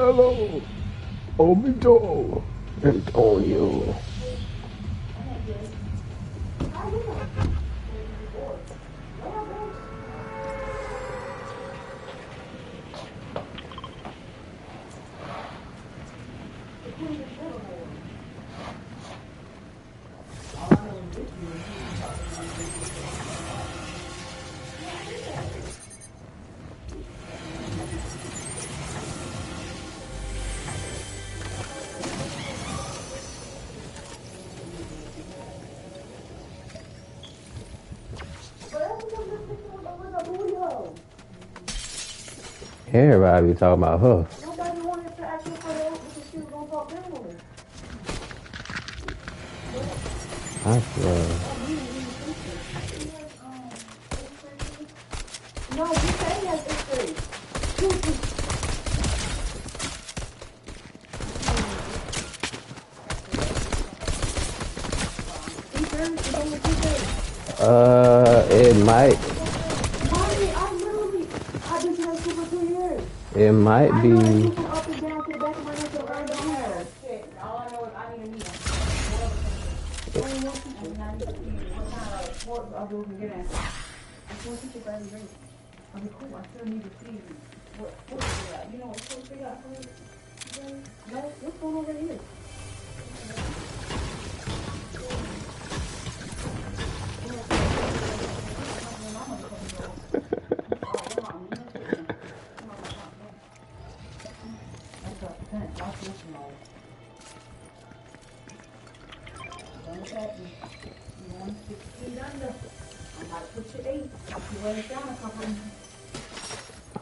Hello, Obito, Antonio. Everybody be talking about her. Nobody wanted to ask her for help because she was gonna talk down on her. I swear. No, you say he has X-rays. It might. Mommy, I've been playing Super 2 years. It might I know be. that from up and down to the back of my neck to around the ear. Shit, all I know is I need a needle. Only one teacher. And I need to see what kind of sports I'll do and get in. It's one teacher for every grade. I'll be cool. I still need to see what sports they got. You know what sports they got for me? No, what's going on right here?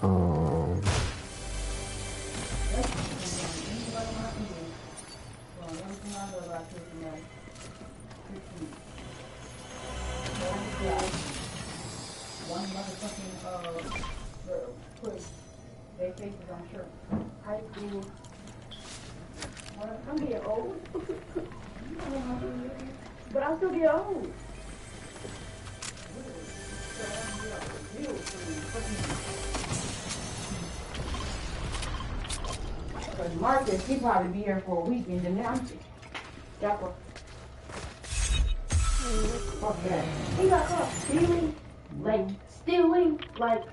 Um. One motherfucking put their faces on shirt. High school. I'm getting old. But I still get old. Because Marcus, he probably be here for a week and then I'm Dapper. Fuck that. He got caught stealing, like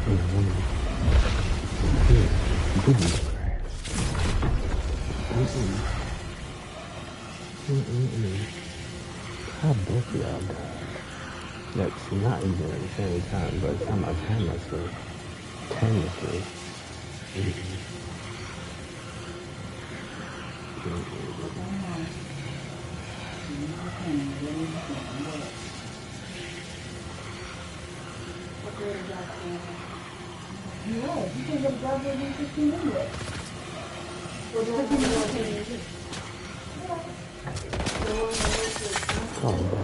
How both of y'all died? That's not even at the same time, but simultaneously. Technically. You was. You can't get a job for 15 anyway. Oh, bro.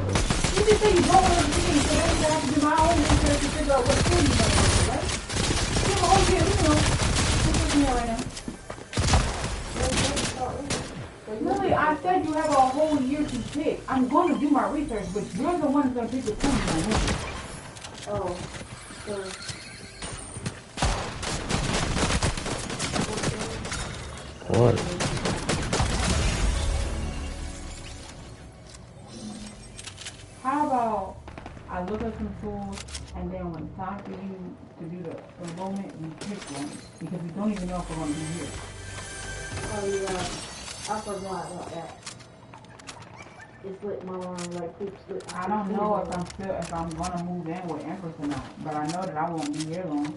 You just say you don't want to do things, so then you have to do my own research to figure out what school you want to go to, right? You have a whole year, you know. What's looking at right now? Lily, I said you have a whole year to pick. I'm going to do my research, but you're the one who's going to pick the school you want to go to. Oh, so... What? How about I look at some schools, and then when it's time for you to do the enrollment, we pick one, because we don't even know if we're going to be here. Oh yeah, I forgot about that. It's with my I don't know if I'm gonna move in with Empress or not, but I know that I won't be here long.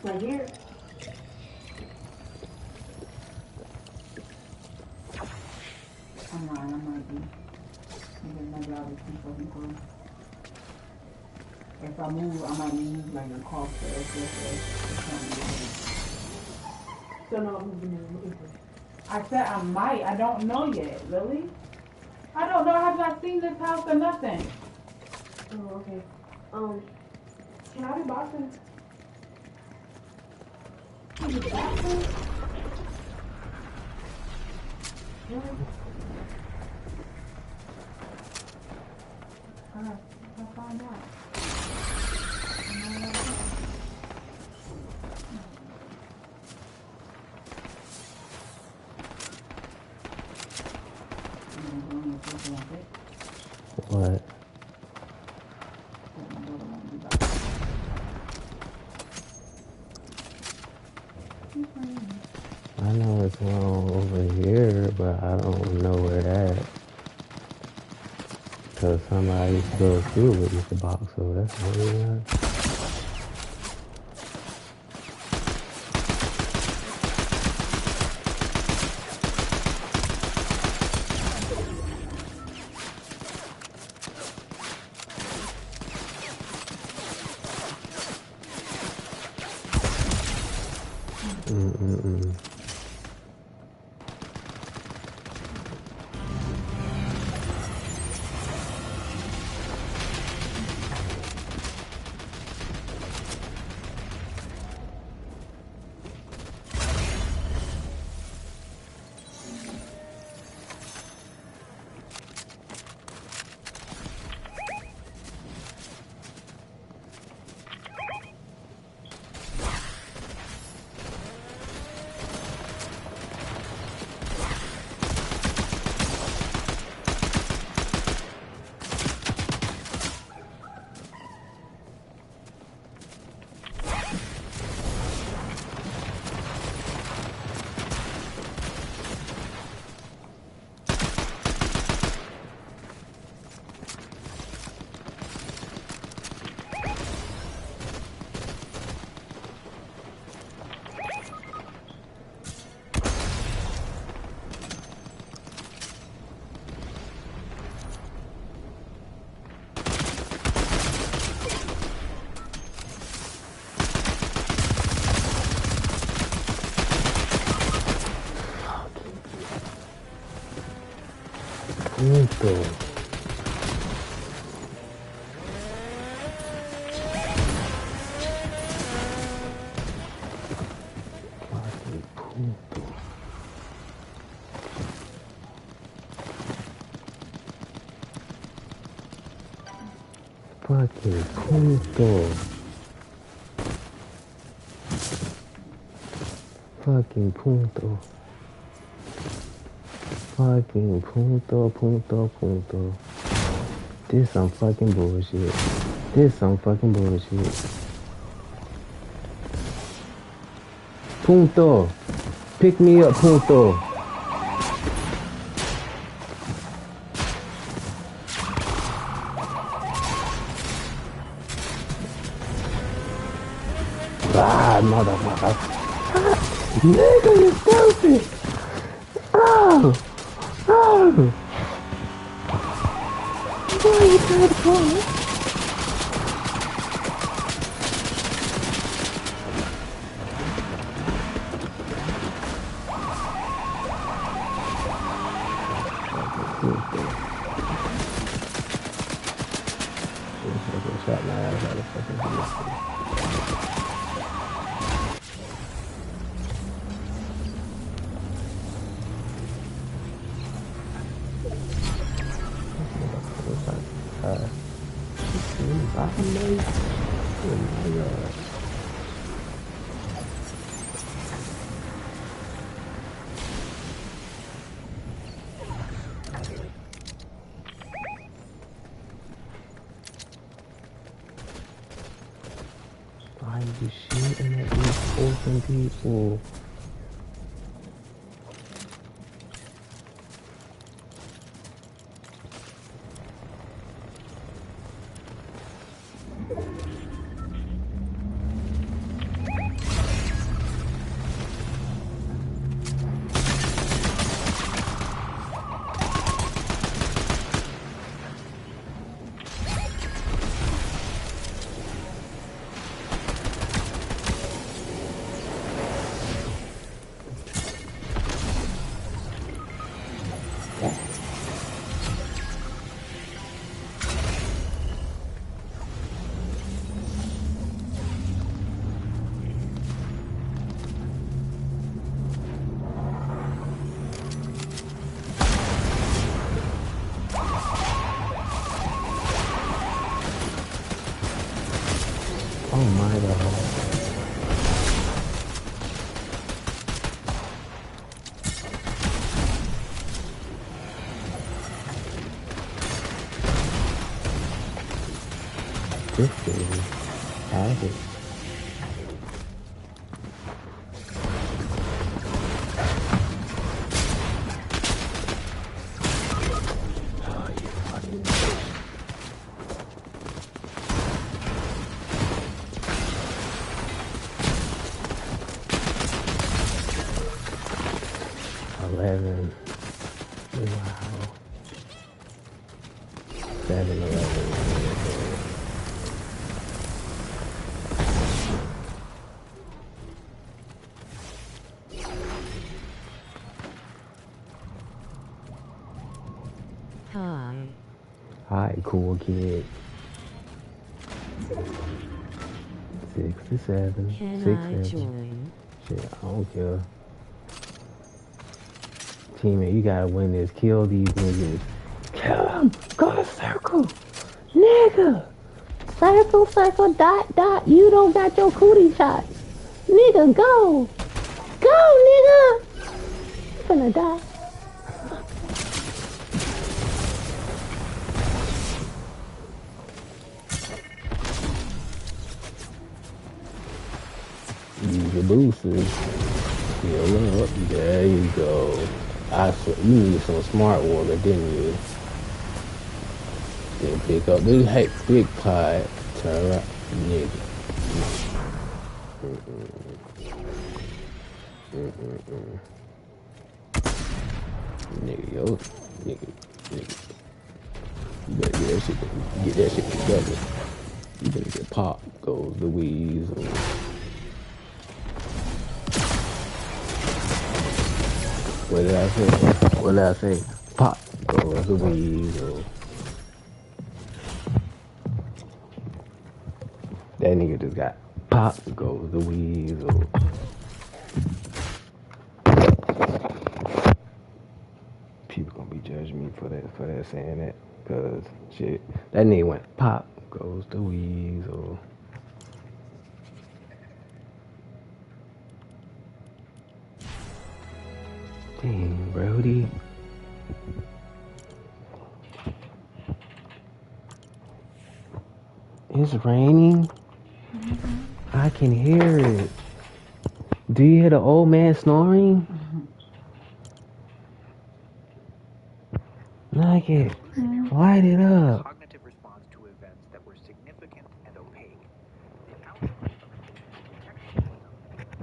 Like here. I'm lying, I might be. Because maybe I'll be too fucking close. If I move, I might move like across the SSS or something. So no, I'm moving in. I said I might. I don't know yet, Lily. I don't know. I have not seen this house or nothing. Oh, okay. Can I do boxing? Can you do boxing? Really? Alright, I'll find out. What? I know it's wrong over here, but I don't know where that. Because somebody used to go to school with Mr. Box, so that's what we got. Punto. Fucking punto. Fucking punto. Fucking punto. Fucking punto. This some fucking bullshit. This some fucking bullshit. Punto. Pick me up, Punto. Ah, motherfucker. Ah, nigga, you stupid. Oh. Oh. Why are you trying to call me? Shot my ass out of fucking Demetrius. Oh my god. Why are you shooting at these open people? Oh my god. This thing has it. Oh, you fucking bitch. 11. Wow. 7-11. Hi. Hi, cool kid. 6 to 7. Can 6 I 7. join? Shit, I don't care. Teammate, you gotta win this. Kill these niggas. Kill them! Go to circle! Nigga! Circle, circle, dot, dot. You don't got your cootie shot. Nigga, go! Go, nigga! You finna die. Use your boosters. Heal up. There you go. I swear, you needed some smart water, didn't you? Then pick up this big pot. Turn around. Nigga. Nigga, yo. Nigga. You better get that shit together. You better get pop. Goes the weasel. What did I say? What did I say? Pop goes the weasel. That nigga just got pop goes the weasel. People gonna be judging me for that saying that, cause shit, that nigga went pop goes the weasel. Dang, Brody. It's raining. I can hear it. Do you hear the old man snoring? Nugget, light it up. Cognitive response to events that were significant and opaque. The output of an agent's detection system.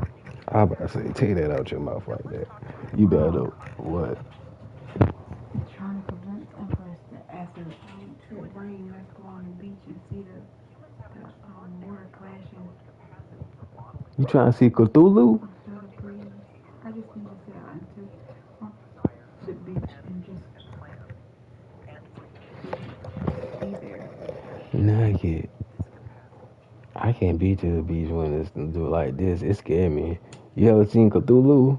I about to say, take that out your mouth like that. You better what? Trying to convince Empress to ask her to bring, let's go on the beach and see the water clashing. You trying to see Cthulhu? I just need to sit out into the beach and just be there. Nugget. I can't be to the beach when it's do it like this. It scared me. You ever seen Cthulhu?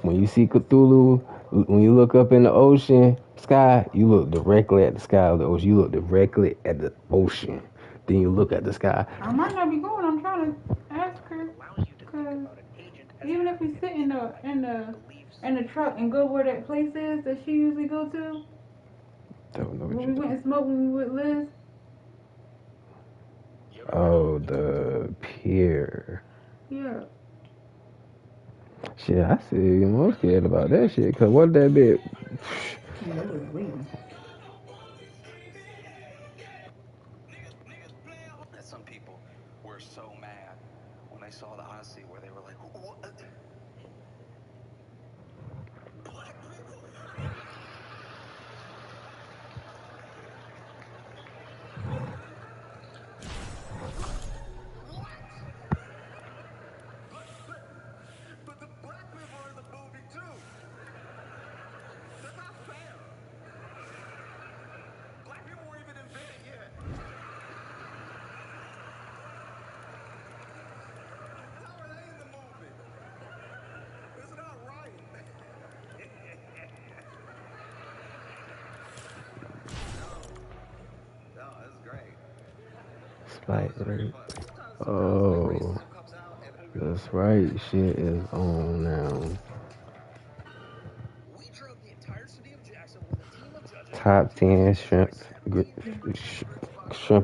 When you see Cthulhu, when you look up in the ocean sky, you look directly at the sky of the ocean. You look directly at the ocean. Then you look at the sky. I might not be going. I'm trying to ask her because even if we sit in the truck and go where that place is that she usually go to, when we went and smoked when we with Liz. Oh, the pier. Yeah. Shit, I see you most scared about that shit. Cause what that bit? Yeah, it was leaving. Some people were so mad when they saw the Odyssey where they were like, what? Black people? But the black people are in the movie too. That's not fair. Black people weren't even invented yet. How are they in the movie? It's not right. No, that's great. Sprite, right? Oh, the Sprite shit is on now. Top 10 shrimp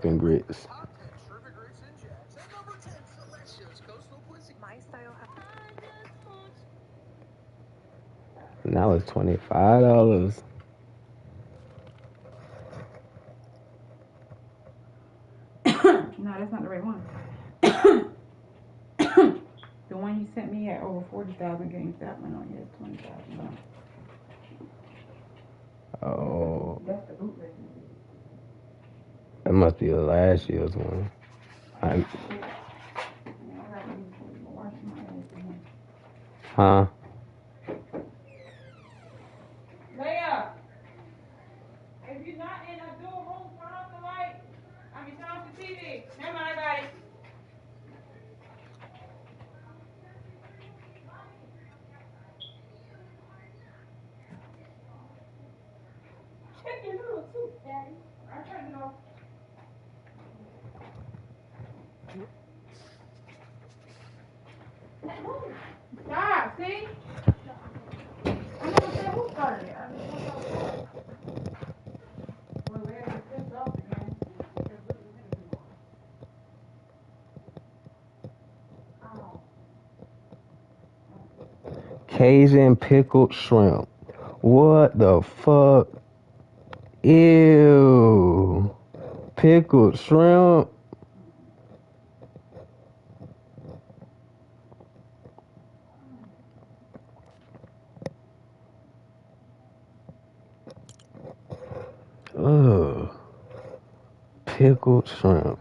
and grits. Now it's $25. No, that's not the right one. The one you sent me at over 40,000 games. That one only has 20,000. Oh, That's the bootleg. that must be the last year's one. Huh? Leia, if you're not in a dual room, turn off the light. Turn off the TV. Never mind, I got it. Chicken noodle soup, Daddy. I turned it off. Stop, see? I never said who started it. I just want to well, we have to piss off again. Cajun pickled shrimp. What the fuck? Ew. Pickled shrimp. Ugh. Pickled shrimp.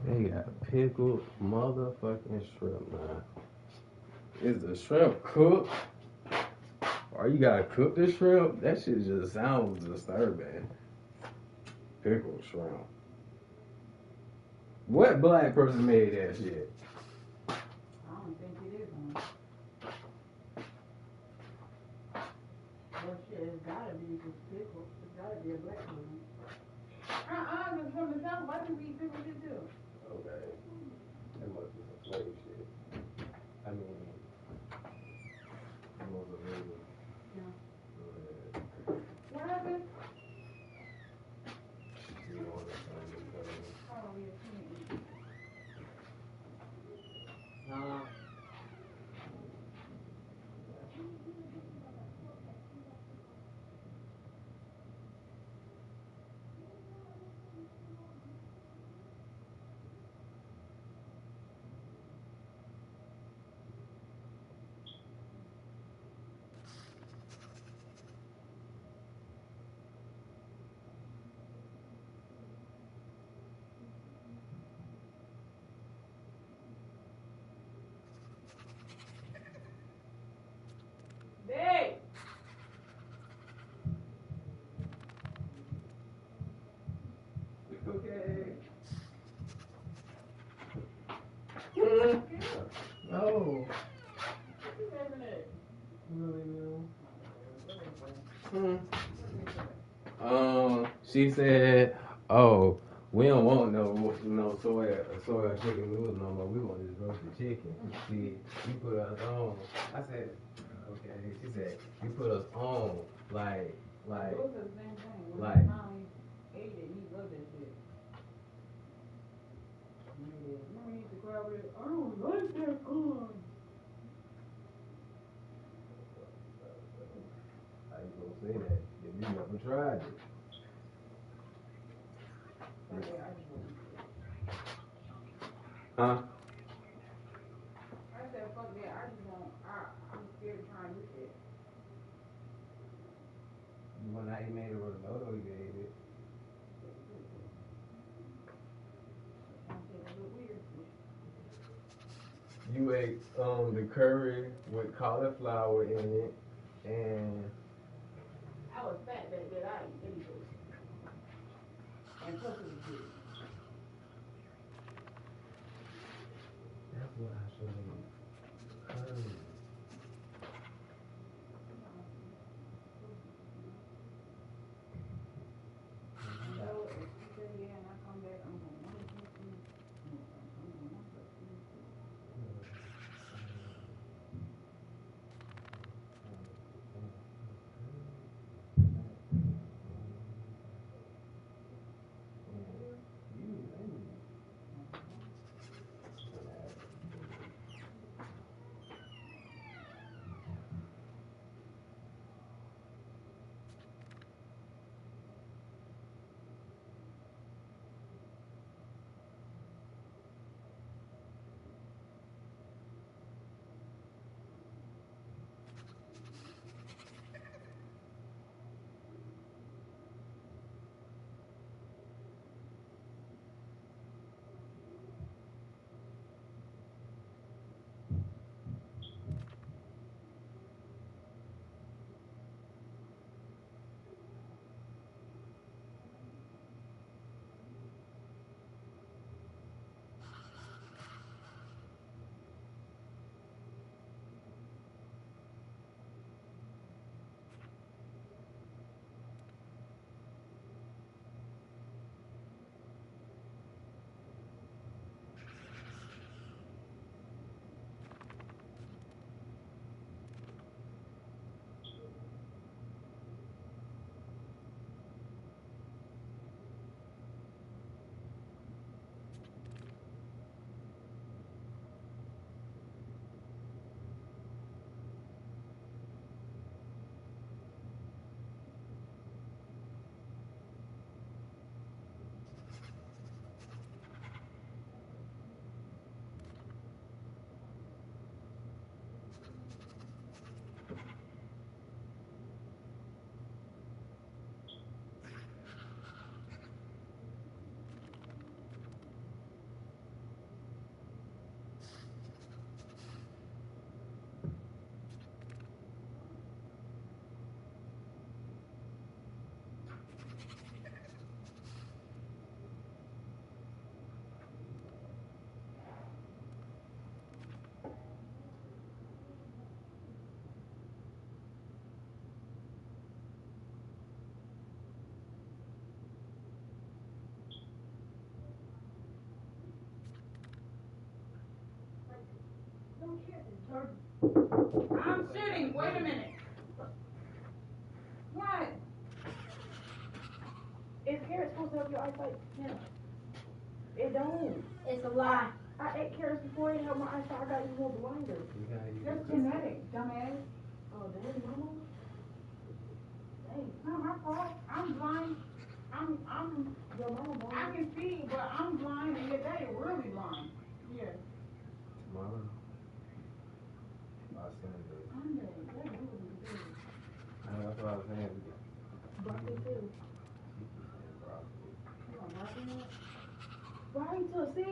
They got pickled motherfucking shrimp, man. Is the shrimp cooked? Or you gotta cook the shrimp? That shit just sounds disturbing. Pickled shrimp. What black person made that shit? I don't think it is one. Well, shit, it's gotta be just pickle. It's gotta be a black one. Just from the south, why didn't we eat different shit too? Okay. That must be some slave shit. I mean, it was a really. Yeah. Yeah. What happened? You know what I'm saying? Oh, yeah, she didn't eat. Huh? Babe! Okay. No. What you having there? She said, "Oh, we don't want no soy chicken noodles no more. We want this roasted chicken." See, you put us on. I said, "Okay." She said, "You put us on like." Those are the same thing. When Like. my mom ate it, he loved that shit. Remember he used to cry with it? I don't like that corn. How you gonna say that if you never tried it? Huh? I said, fuck that. I just won't. I'm scared of trying this shit. When I made a risotto, you ate it. You ate the curry with cauliflower in it, and I was fat back then. I ate anything. And plus it was good. that's what I should have eaten. Curry. You know, if she say yeah and I come back, I'm going one or two food. I'm going one or two food. I'm sitting. Wait a minute. What? Is carrots supposed to help your eyesight? Yeah. It don't. It's a lie. I ate carrots before it helped my eyesight. I got even more blinder. That's genetic, dumbass. Oh, dang, mama. Hey, it's not my fault. I'm blind. Your mama blind. I can see, but I'm blind, and your daddy really blind. Yeah. Tomorrow. By Sunday. Sunday. That really good. That's what I was saying. Broccoli too. Broccoli. You want broccoli? Right, so see,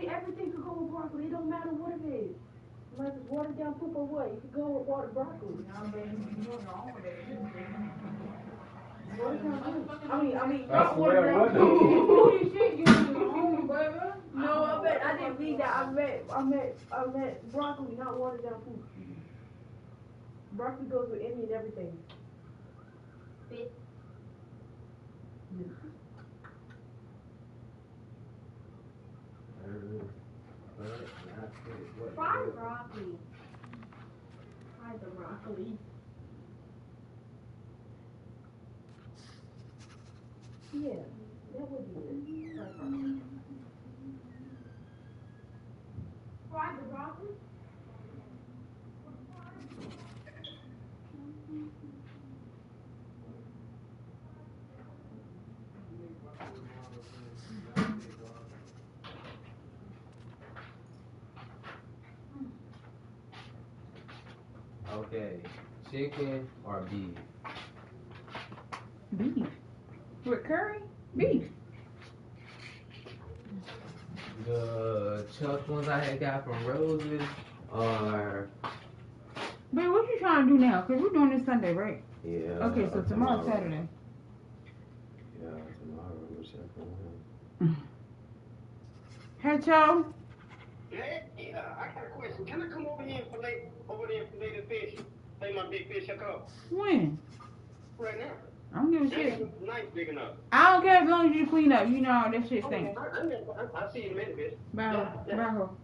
everything could go with broccoli. It don't matter what it is. Unless it's watered down poop or what, you could go with water broccoli. No, baby, you're wrong with it. Watered down poop. I mean, That's not watered down what poop. Booty shit, you're wrong, baby. No, I didn't mean that. I meant broccoli, not watered down poop. Broccoli goes with any and everything. Fit. Fried broccoli. Fried the broccoli. Yeah, that would be good. Fried broccoli. Fried the broccoli? Okay, chicken or beef? Beef. With curry? Beef. The chuck ones I had got from Roses or... Babe, what you trying to do now? Because we're doing this Sunday, right? Yeah. Okay, so tomorrow's Saturday. Yeah, tomorrow, whichever one. Hey, Joe. Hey, I got a question. Can I come over here and fillet the fish? Fillet my big fish I caught. When? Right now. I don't give a shit. Nice big enough. I don't care as long as you clean up. You know how that shit stinks. I'll see you in a minute, bitch. Bye. Yeah. Bye, ho.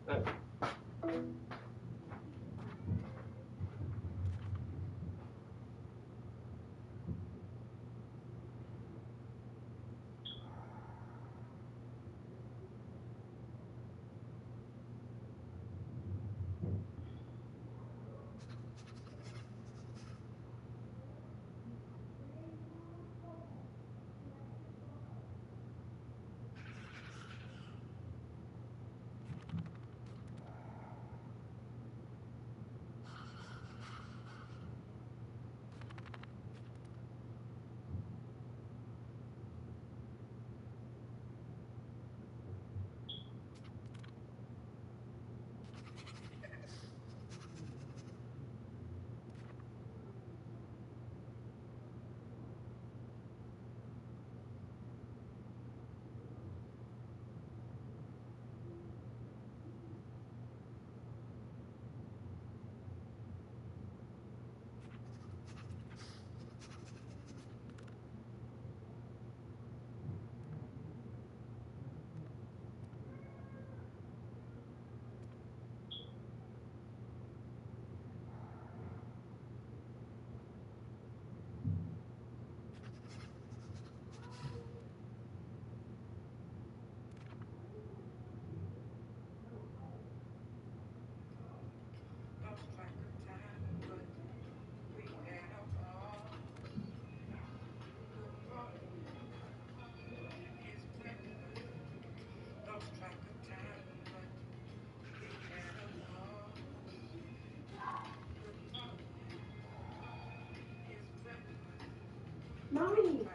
Mommy,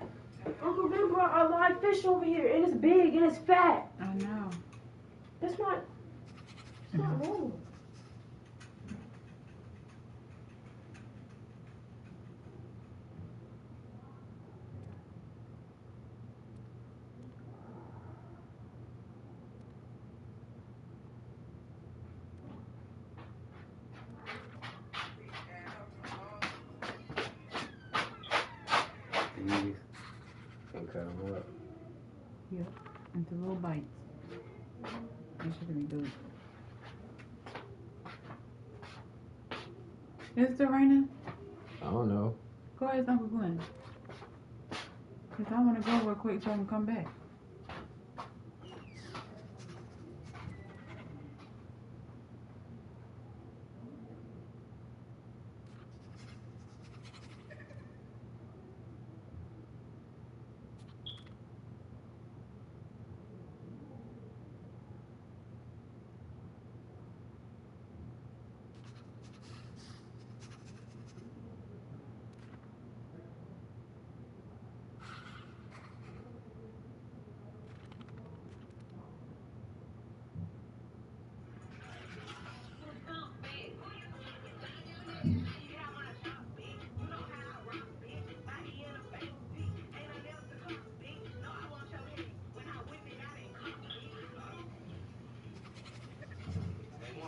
Uncle Ben brought a live fish over here, and it's big and it's fat. I know. That's not normal. These and cut them up. Yep. Into little bites. That should be good. Is it still raining? I don't know. Go ahead, Uncle Glenn. Cause I want to go real quick so I can come back.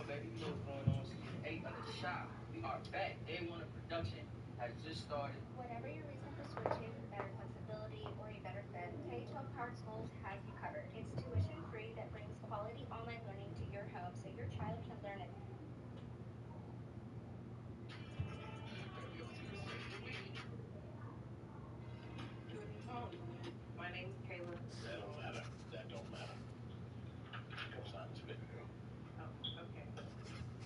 Baby, you know what's going on. Season 8 of The Shop. We are back. Day 1 of production has just started. Whatever your reason for switching, better flexibility, or a better fit, K-12 Powered Schools has you covered. It's tuition free that brings quality online learning to your home so your child can learn it. Good morning. My name's Kayla. That don't matter. That don't matter. Cosign is big girl. Oh, okay.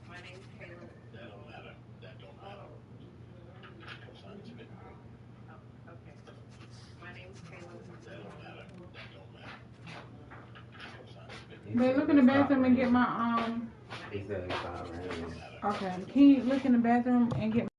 My name's Kayla. That don't matter. That don't matter. Cosign is big girl. Oh, okay. My name's Kayla. That don't matter. That don't matter. Cosign is big girl. Babe, look in the bathroom and get my He said it's not raining. Okay, can you look in the bathroom and get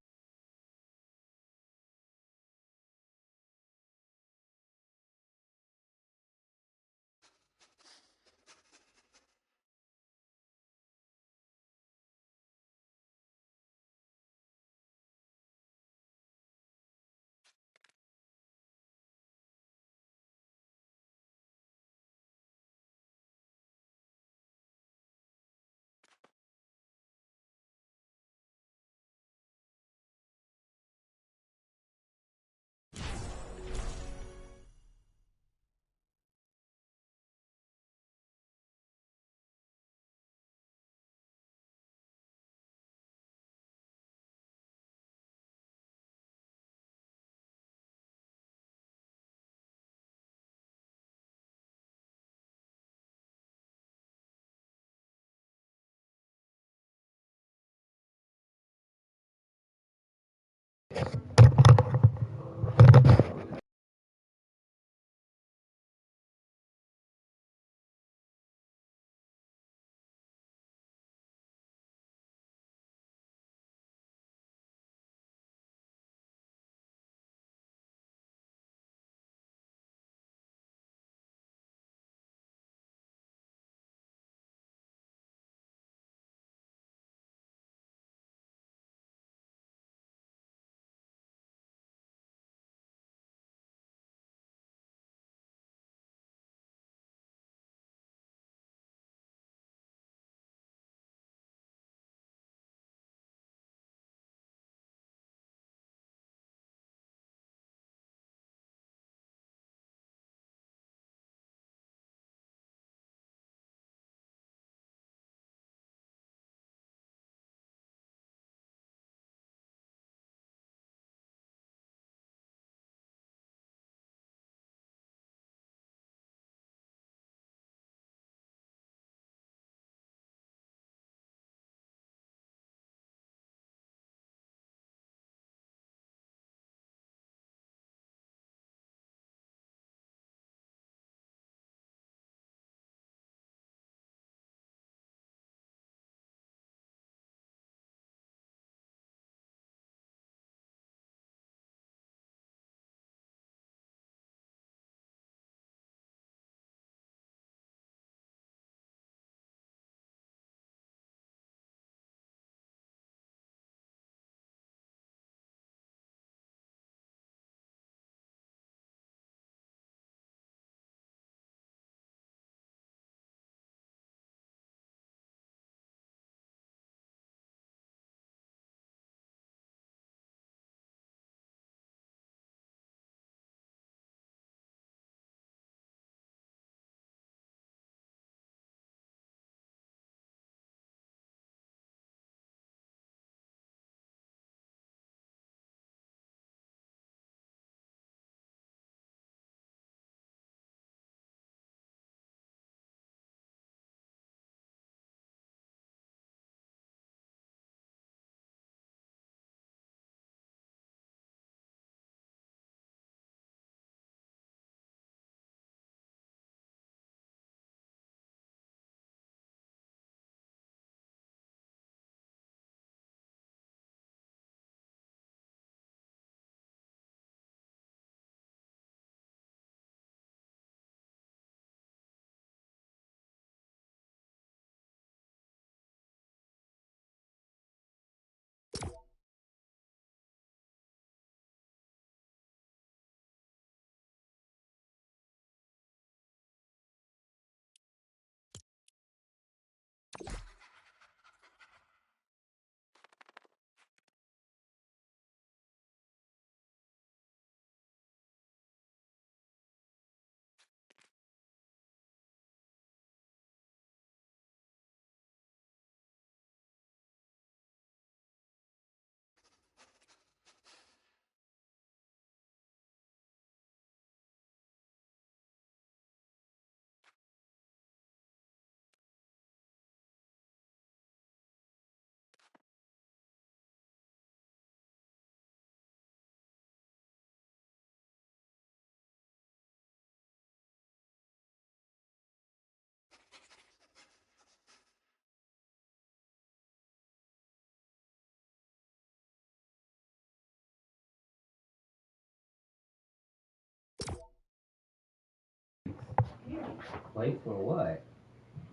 Plate for what?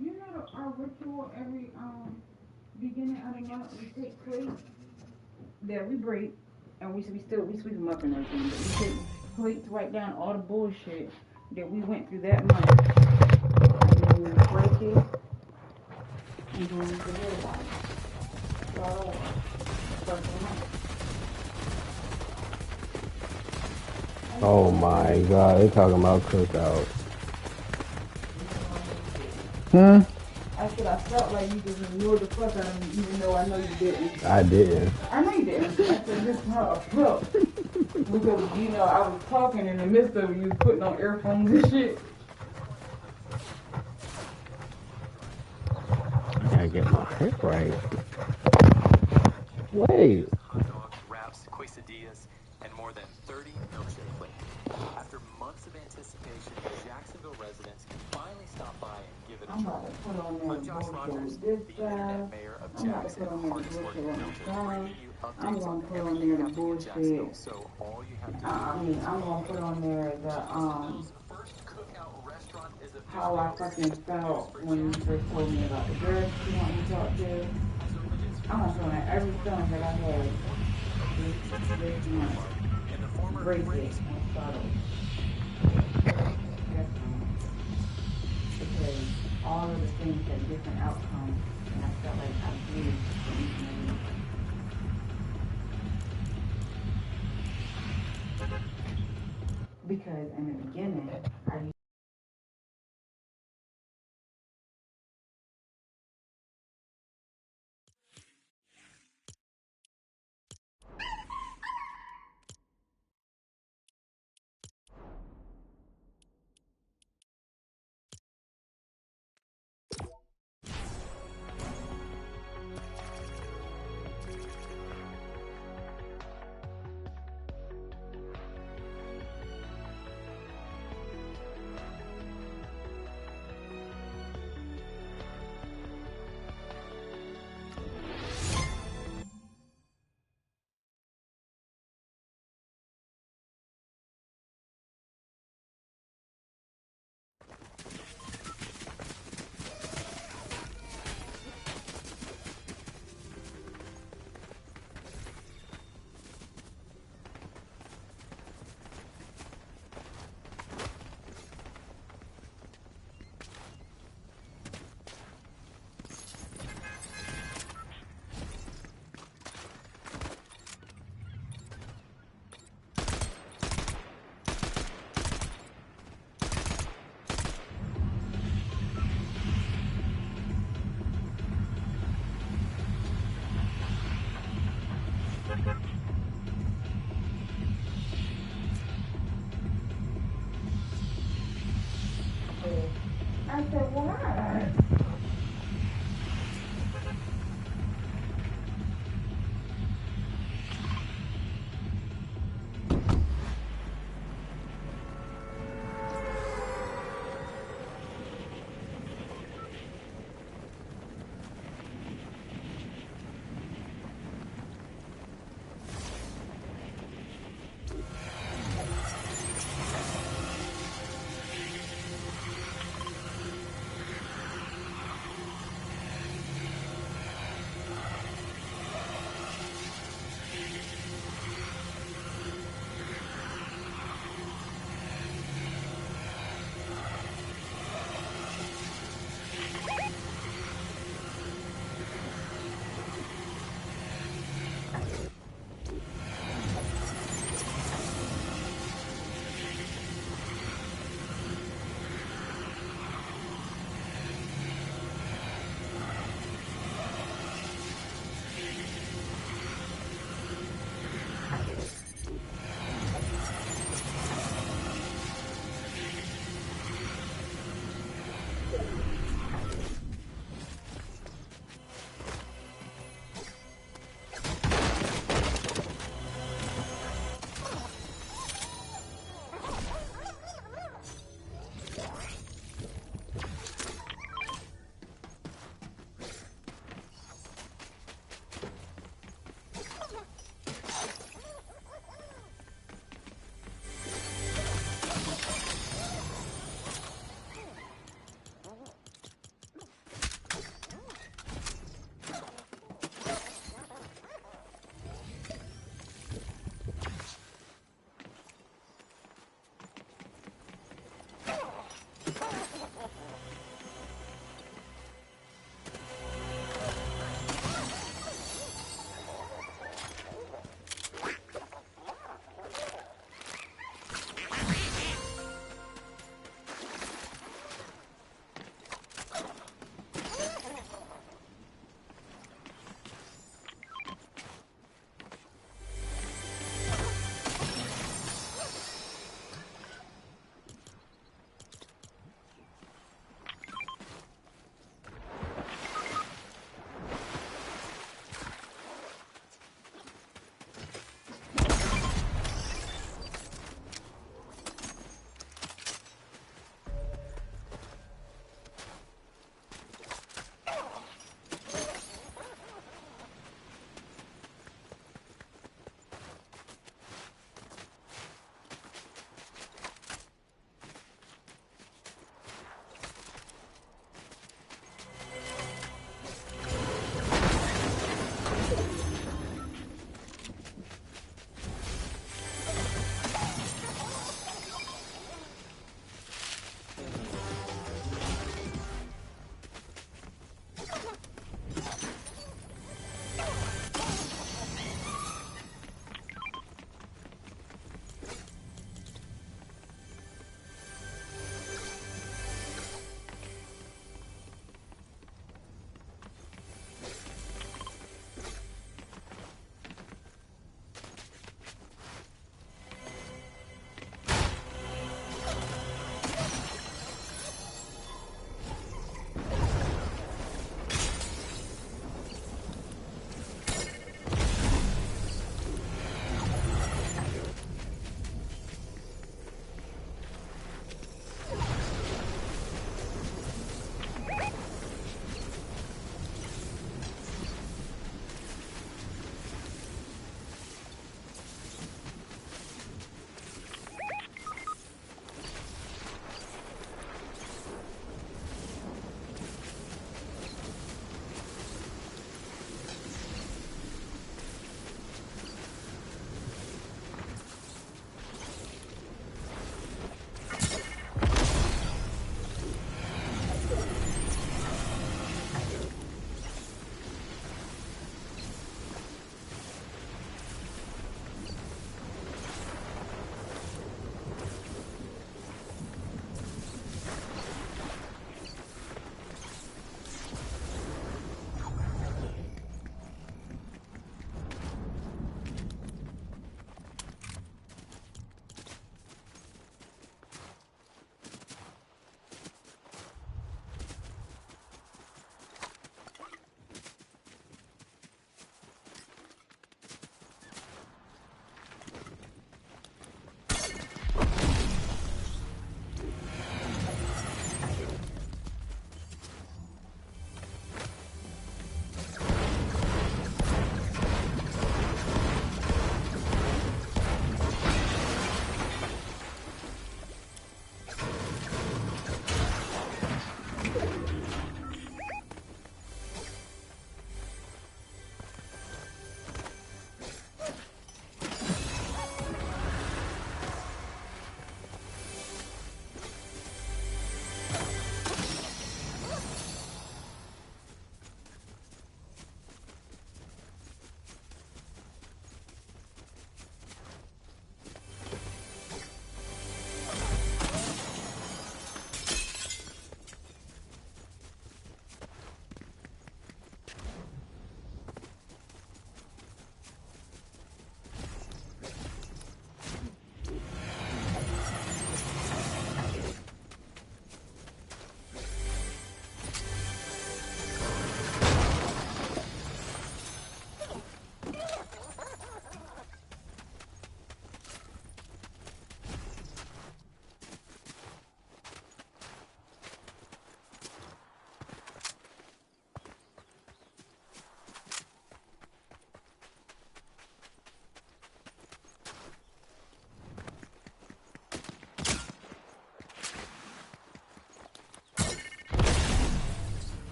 You know our ritual every beginning of the month we take plates that we break and we sweep them up and everything. But we take plates, write down all the bullshit that we went through that month, and then we break it, and then we forget about it. Start over. Start the month. Oh my god, they talking about cookout. Hmm? I said I felt like you just ignored the fuck out of me, even though I know you didn't. I didn't. I know you didn't. I said this is how I felt. Because, you know, I was talking in the midst of you putting on earphones and shit. I gotta get my hip right. Wait. Hot dogs, wraps, quesadillas, and more than 30 milkshake flavors. After months of anticipation, Jacksonville residents can finally stop by and give it a try. I'm Josh Rogers, the internet mayor of Jackson, hardest working realtor, bringing you updates on everything happening in Jacksonville. So all you have to do I'm gonna put on there the how I fucking felt when you first told me about the girls you want me to talk to. I'm gonna put on there every feeling that I had this month. Break it and start over. Yes, ma'am. Because all of the things had different outcomes, and I felt like I did for each and every one. Because in the beginning, I used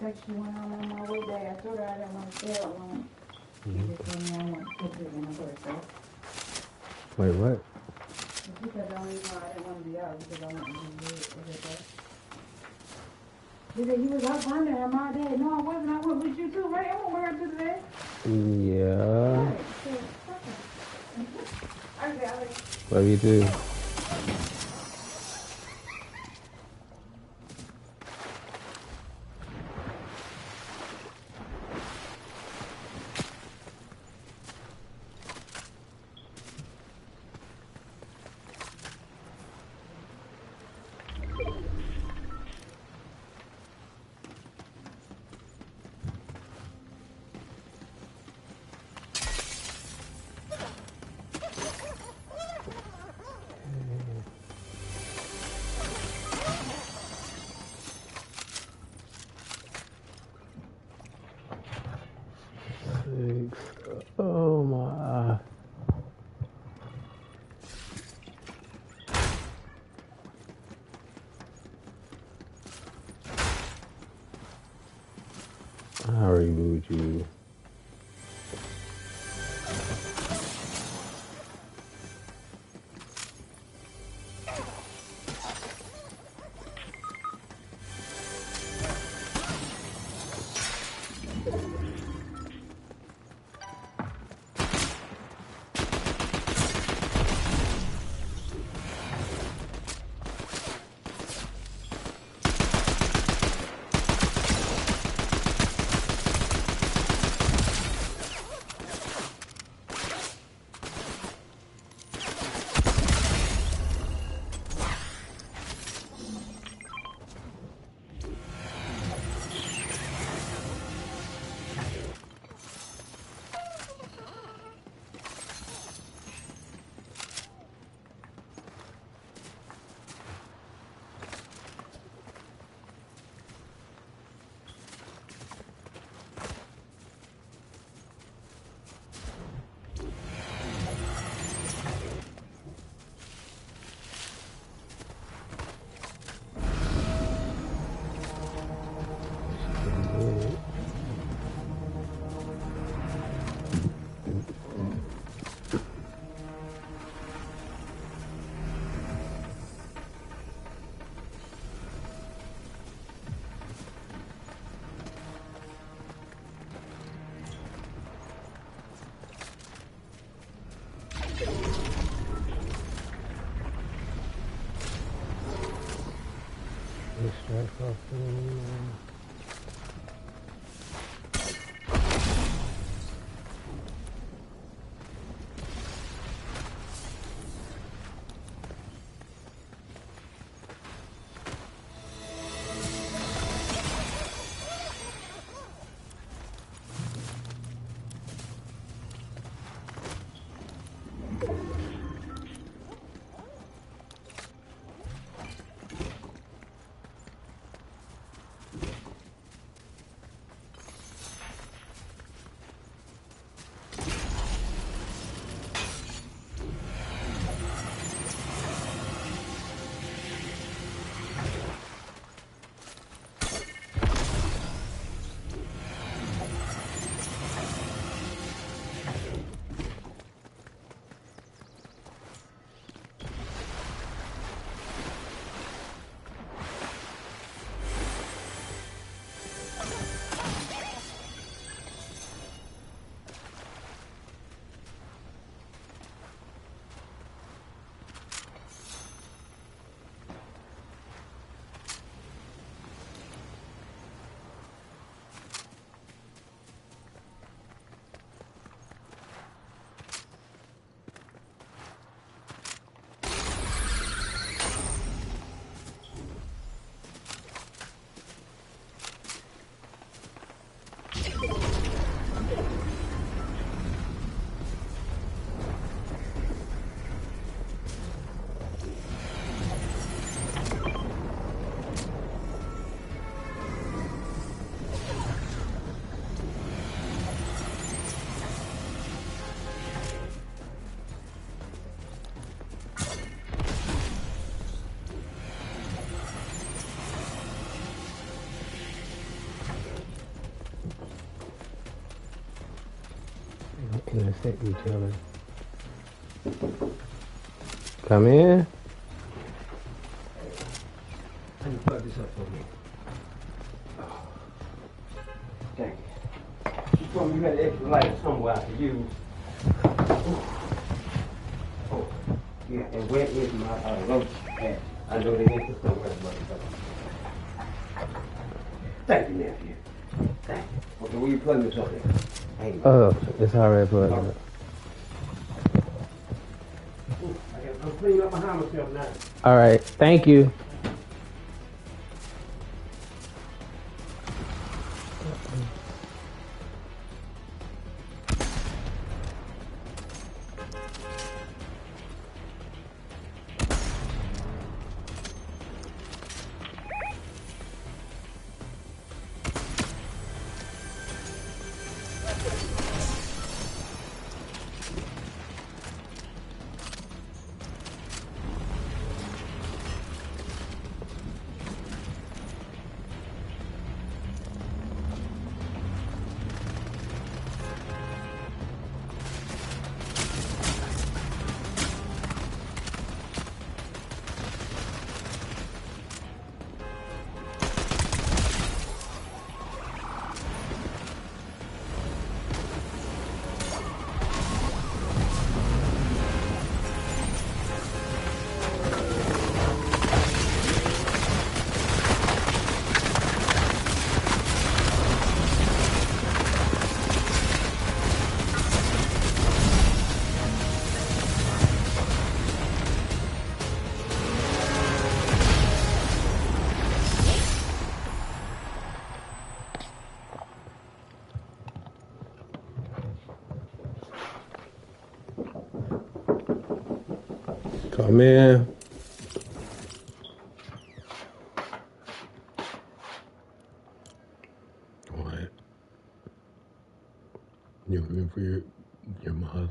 text you when I'm on my way back. I told her I didn't want to stay that long. She just told me I want to take it on my birthday. Wait, what? She said the only reason why I didn't want to be out because I wanted to be with her. She said, you was out Sunday on my day. No, I wasn't. I went with you too, right? I went with her to the day. Yeah. Right. So, fuck her. Okay, Love you too. Oh my. I already moved you. intersect each other. Come in. Let me plug this up for me. Thank you. You told me you had an extra light somewhere I could use. Oh, yeah, and where is my roach at? I know they need to somewhere, motherfucker. Thank you, nephew. Thank you. Okay, where you plug this up there? It's already plugged up. I'm cleaning up behind myself now. All right, thank you. Come in. What? You looking for your mom?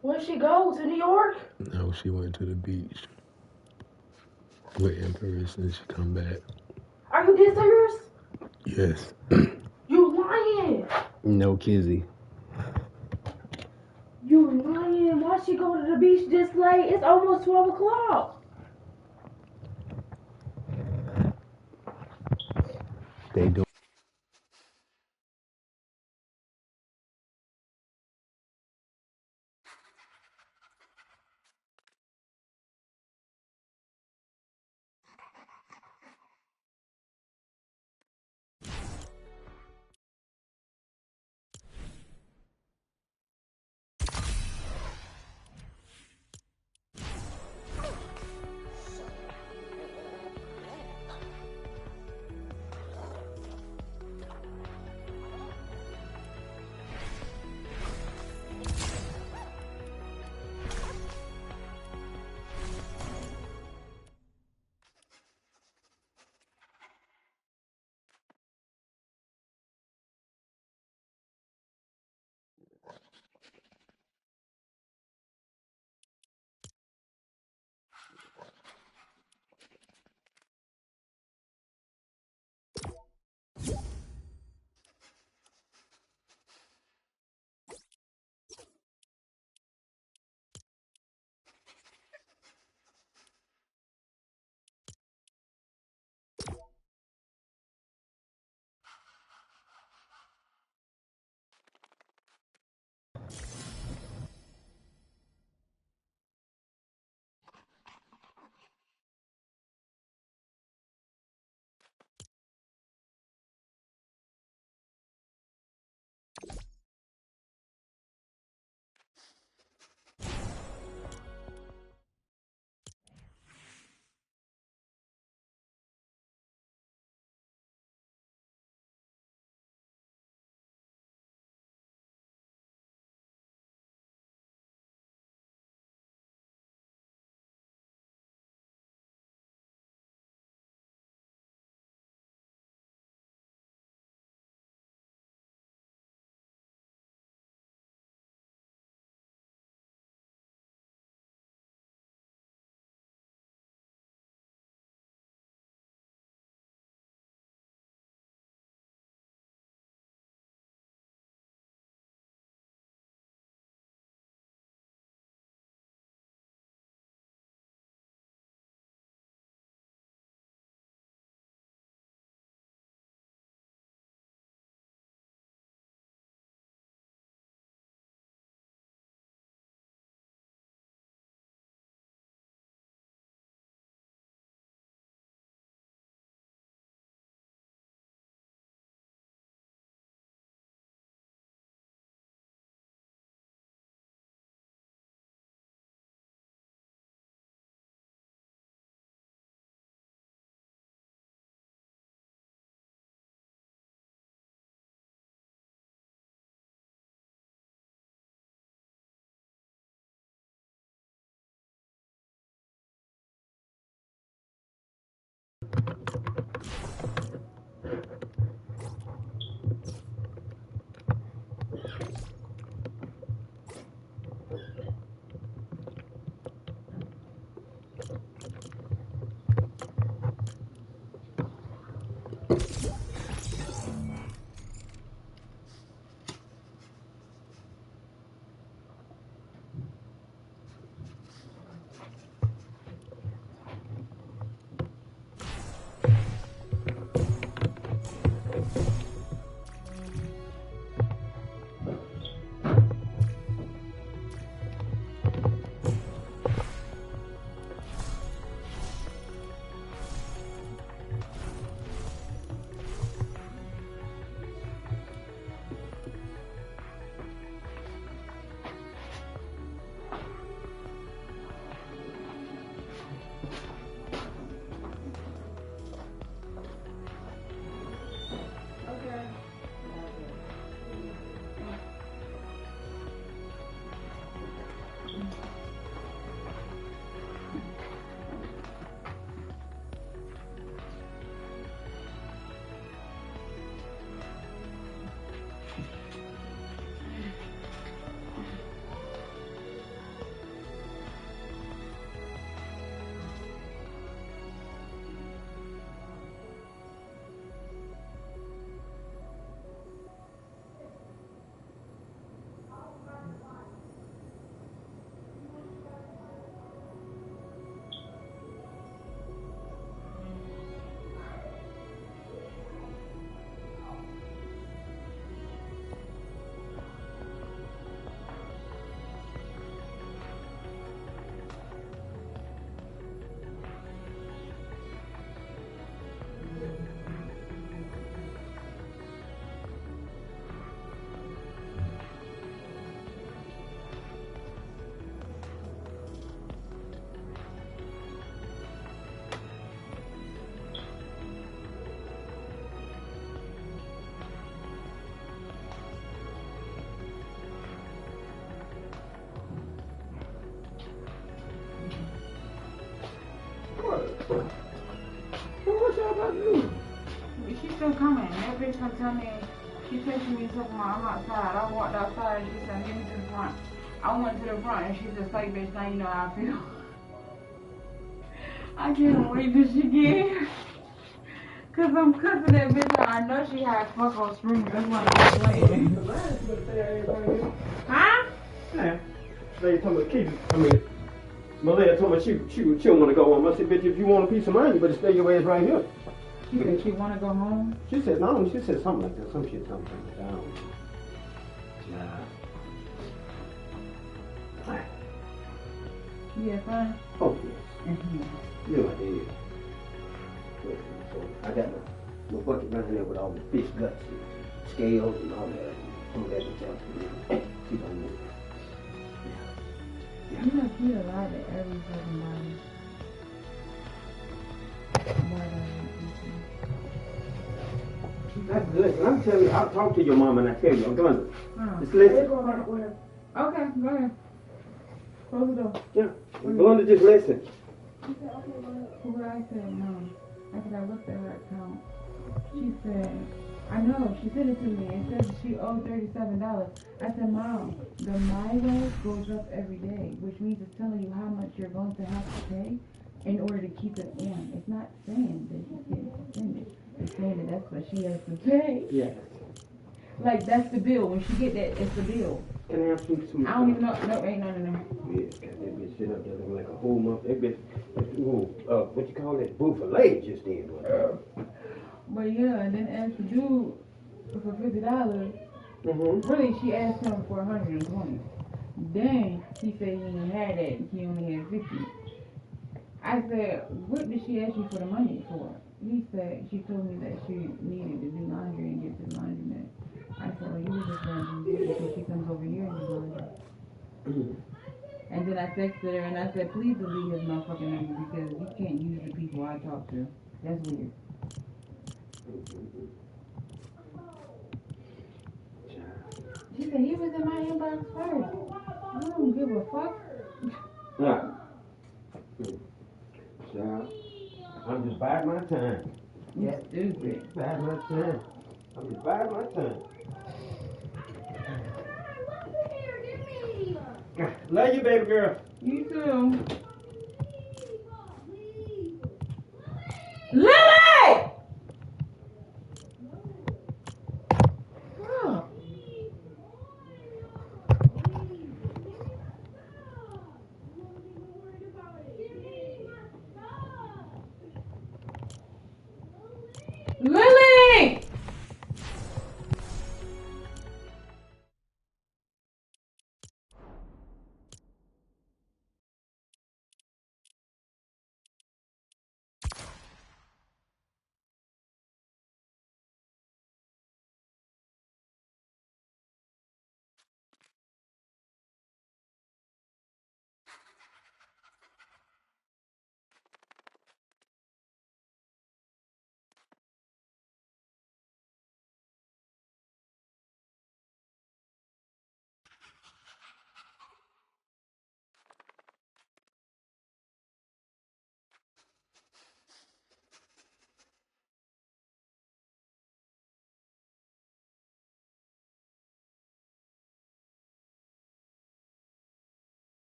Where'd she go? To New York? No, she went to the beach with Empress and she come back. Are you dead serious? Yes. You lying. No kizzy. You lying. Why'd she go to the beach this late? It's almost 12 o'clock. They do. What y'all about to do? She's still coming. That bitch gonna tell me, she texted me something I'm outside. I walked outside and she said, get me to the front. I went to the front and she said, psych bitch, now you know how I feel. I can't wait till she get here. Cause I'm cussing that bitch out. I know she had fuck on screen. That's why I'm playing. Huh? Yeah. They told me to keep it. I mean, Malia told me she don't want to go home. I said, bitch, if you want a piece of mind, you better stay your ass right here. She said she want to go home? She said, no, she said something like that. Some shit, something like that. I don't know. Nah. You had fun? Oh, yes. You know I did. So I got my bucket running there with all the fish guts and scales and all that. Some of that stuff. Keep on moving. Yeah. You know, she alive at every fucking body. That's good. I'm telling you, I'll talk to your mom and I tell you, I'm going to. Just listen. Okay, go ahead. Close the door. Yeah, I'm going to just listen. She said, okay, go ahead. What I said, no. I said, I looked at her account. She said, I know, she sent it to me. It says she owed $37. I said, Mom, the MyWay goes up every day, which means it's telling you how much you're going to have to pay in order to keep it on. It's not saying that she's getting suspended. It's saying that that's what she has to pay. Yeah. Like, that's the bill. When she get that, it's the bill. Can I have some? I don't even know. No, ain't none in there. Yeah, got that bitch sit up there looking like a whole month. That bitch, what you call that? Buffalo just did. But yeah, and then asked the dude for $50. Really, she asked him for $120. Then he said he didn't have that. He only had $50. I said, what did she ask you for the money for? He said, she told me that she needed to do laundry and get to the laundromat. I said, well, you were just going to do it because she comes over here and do laundry. And then I texted her and I said, please delete his motherfucking number because you can't use the people I talk to. That's weird. She said, he was in my inbox first. I don't give a fuck. Yeah. Child, I'm just biding my time. You stupid. Biding my time. I'm just biding my time. Love you, baby girl. You too. Lily!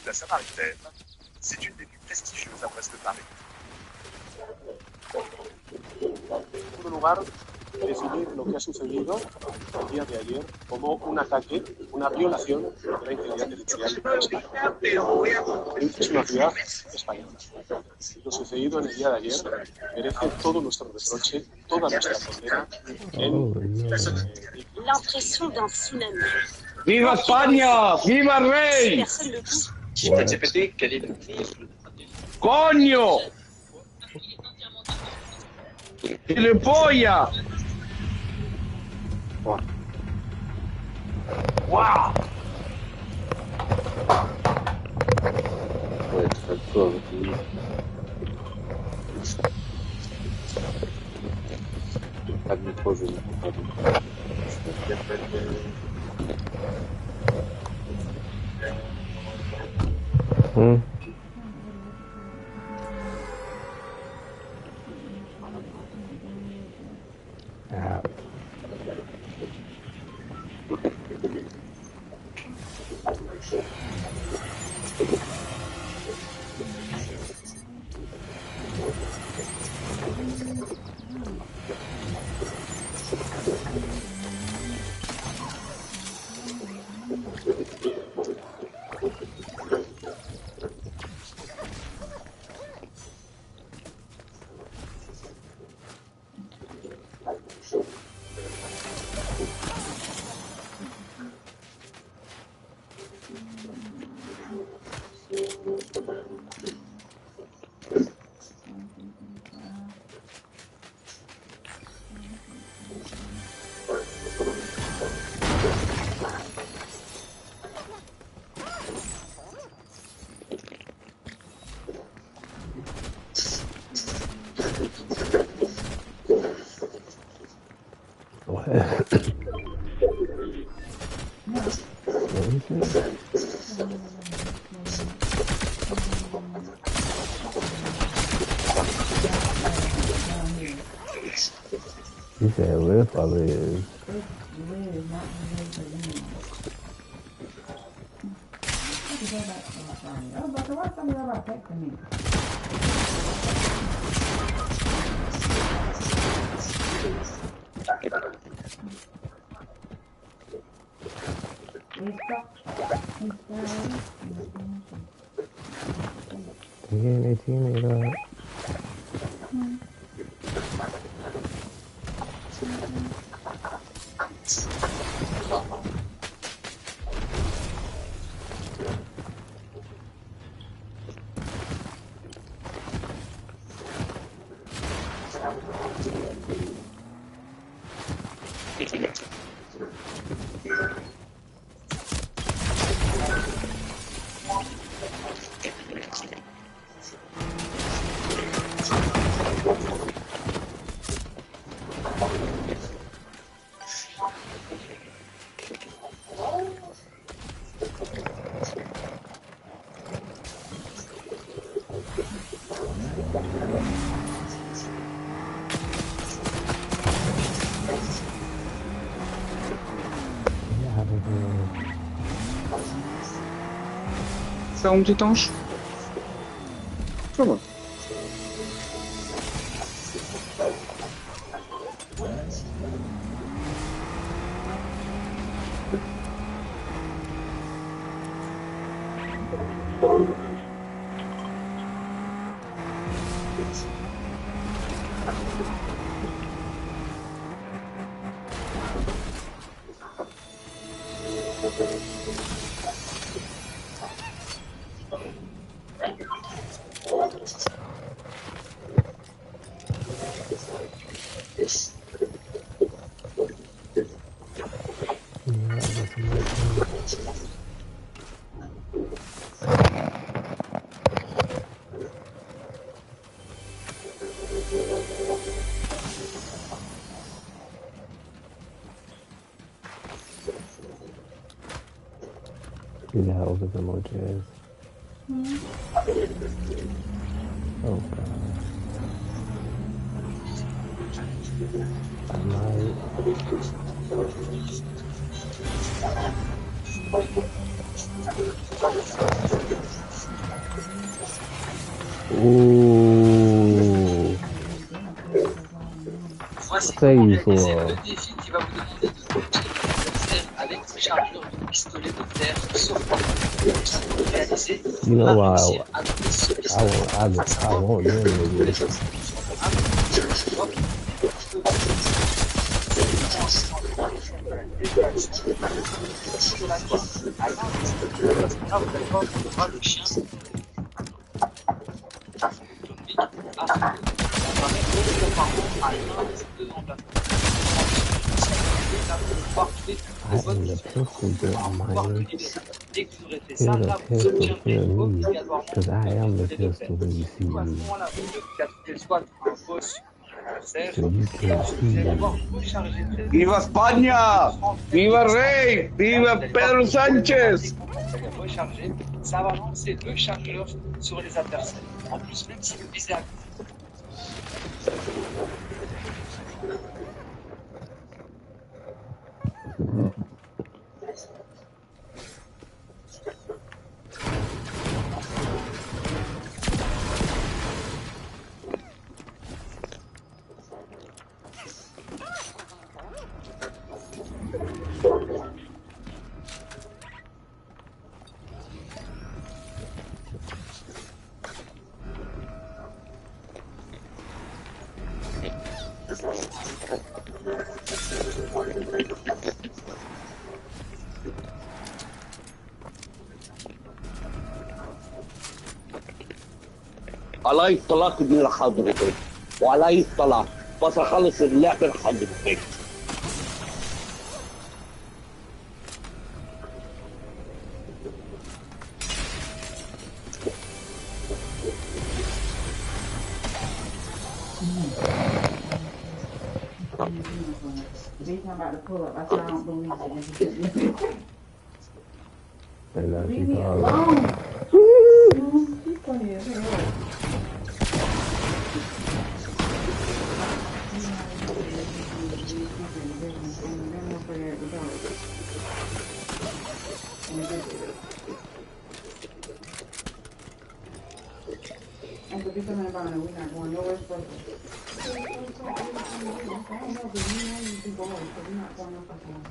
la Samaritaine. C'est une des plus prestigieuses à l'ouest de Paris. En primer lugar, definir lo que ha sucedido el día de ayer como un ataque, una violación de la integridad territorial de España. Es una ciudad española. Lo sucedido en el día de ayer merece todo nuestro reproche, toda nuestra condena. L'impression d'un tsunami. ¡Viva España! ¡Viva el rey! Personne debout. ChatGPT, ¡Coño! ¡Gilipollas! ¡Wow! He said, live, I live. They getting their teammate up. Ça un petit ange. Ça va. Yeah, over the more jazz. Oh god. I might. Ooh. Voici Say comment you réaliser for le défi qui va vous demander de toucher votre adversaire avec un chargeur de pistolet de fer sauf pour réaliser, il you know faudra why réussir à donner ce pistolet face I avant want que them les niggas. autres puissent avoir I am the pistol whip man. Feel the pistol, feel me. Cause I am the pistol when you see me. So you can see me. Viva España! Viva Rey! Viva Pedro Sánchez! Recharger, ça va lancer le chargeur sur les adversaires. En plus, même si vous visez à على الطلاق من حضرتك وعلى الطلاق بس اخلص اللعبه لحضرتك Every time I'm about to pull up, I said I don't believe it. And now Leave she me calling. alone. She's funny as hell. And to be coming about it, we're not going nowhere special. I don't know, but you know you be going, so we're not going no fucking.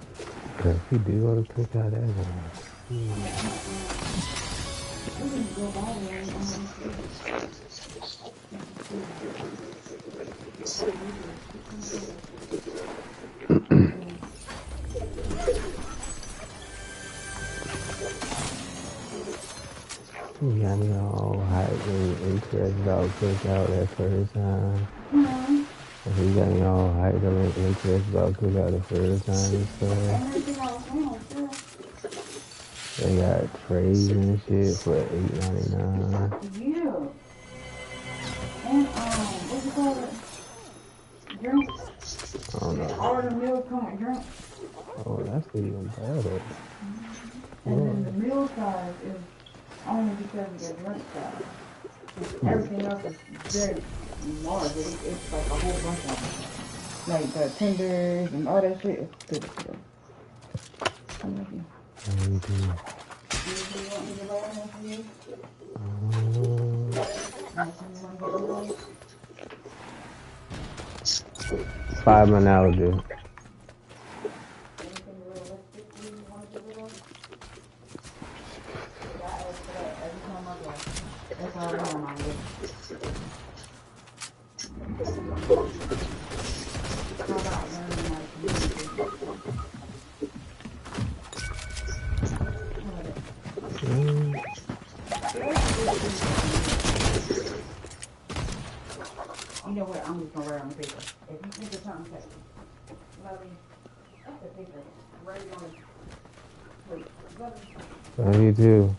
Cause he do go to cookout that one. We can go by there You got me all hyped and interested about cookout that first time. He got me all hyped up and interested about cookout the first time and stuff. They got trays and shit for $8.99. Yeah. And what's it called? Drinks. I don't know. All the meals come with drinks. Oh, that's even better. And then the meal size is only because of the drink size. Everything else is very large. It's like a whole bunch of them. Like the tenders and all that shit. It's good. I love you. I love you too. You want me to roll one for you? Five analogy. That's all I want on you. How about learning how to communicate? You know what? I'm just gonna write on the paper. If you think of something, text me. Love you. That's the paper. Write it on the plate. Love you. Love you too.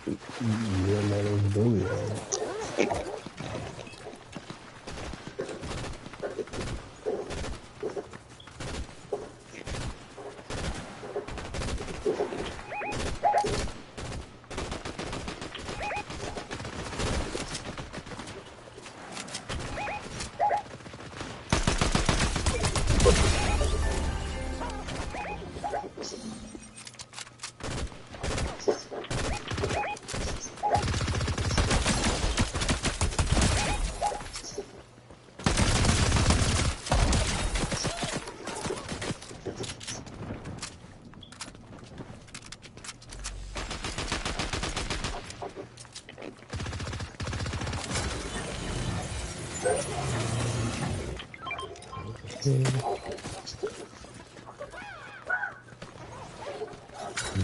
You didn't let us do it, though.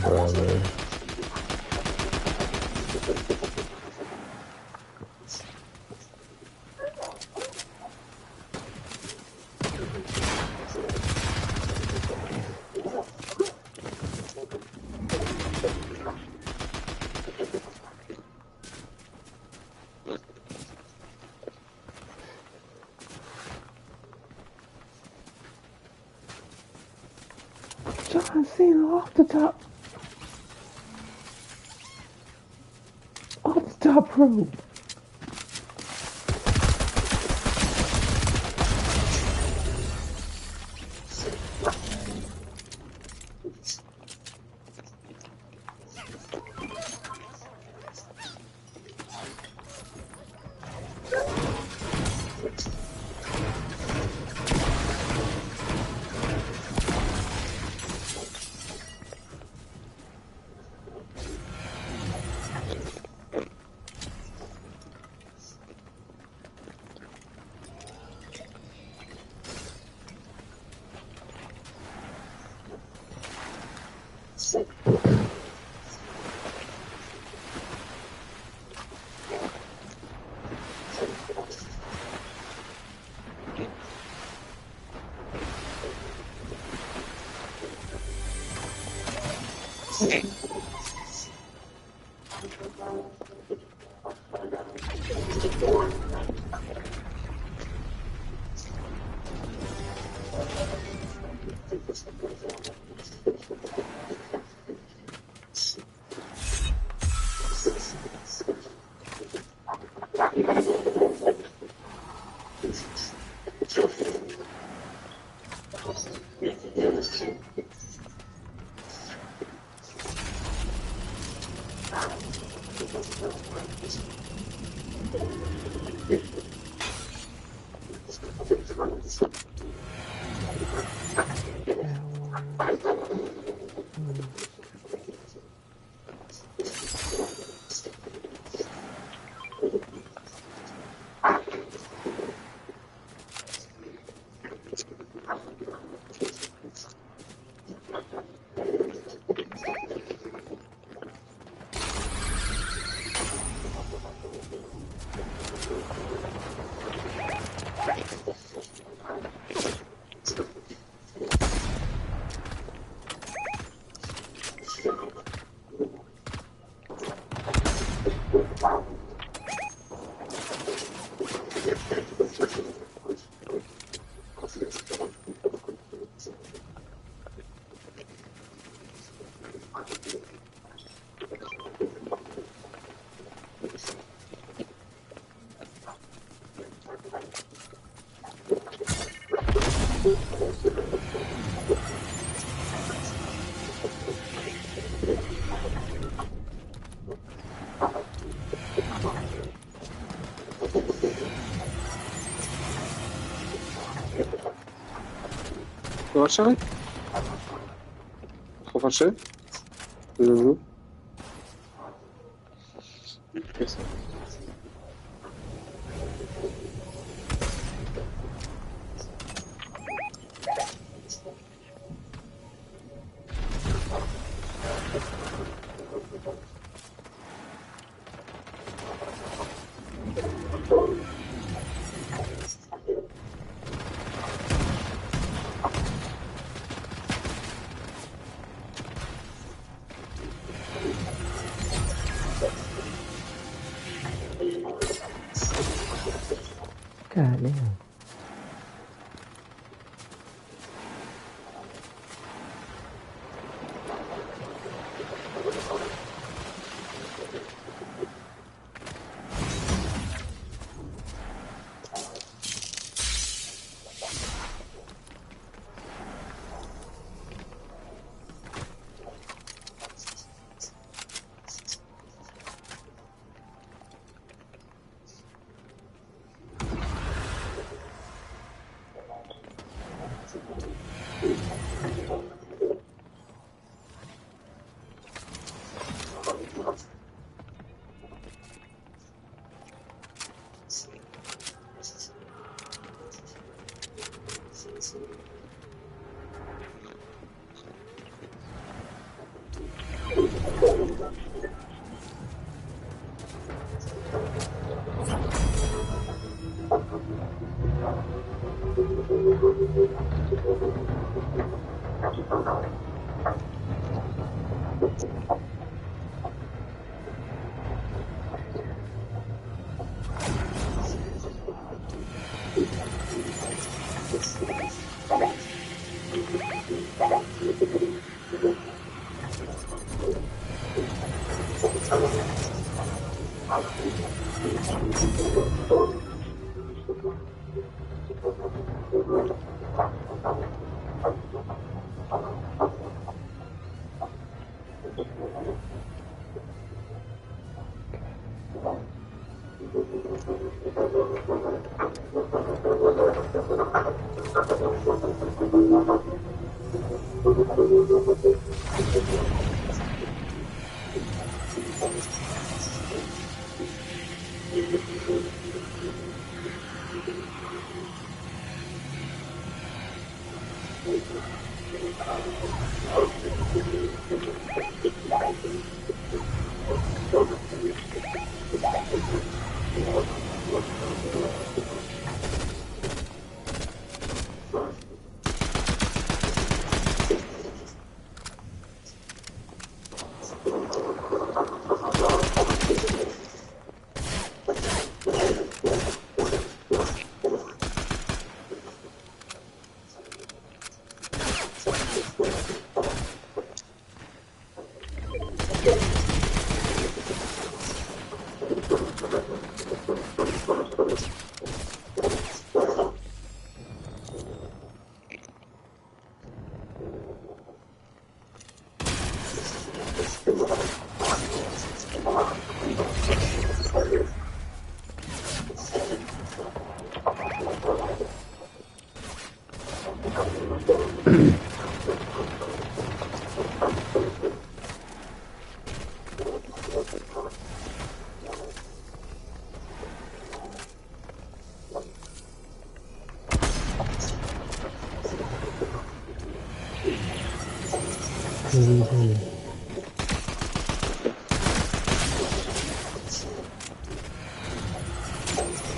Brother. John Cena off the top rope. Zobaczymy? Zobaczy? Jest. God damn.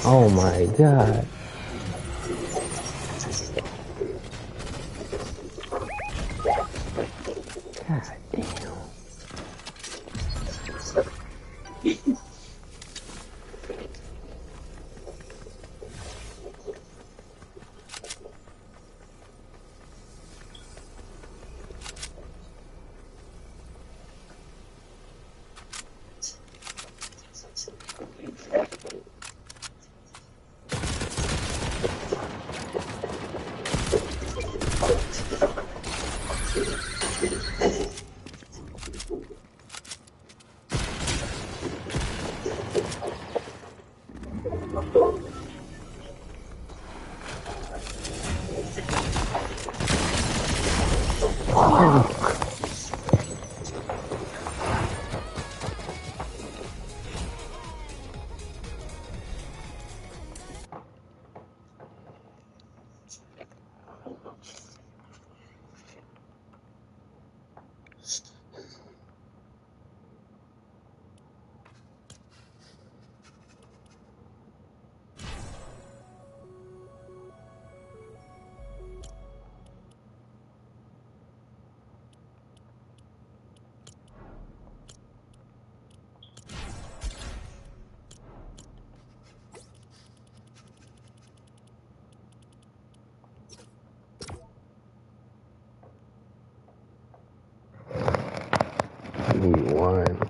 Oh my god. God damn. Need one.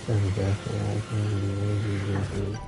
That's definitely I can't believe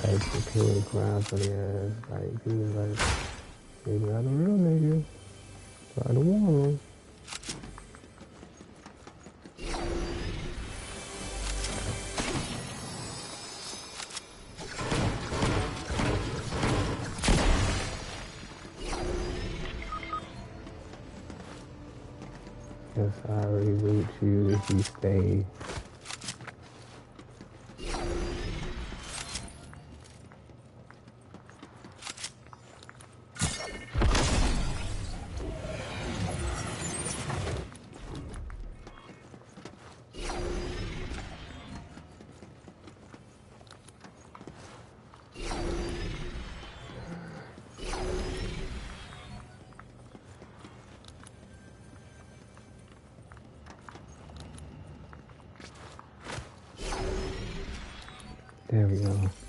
like the kid crying for the ass. Like he was like, he got a real nigga. Try to warn him. Guess I already root you if you stay. There we go.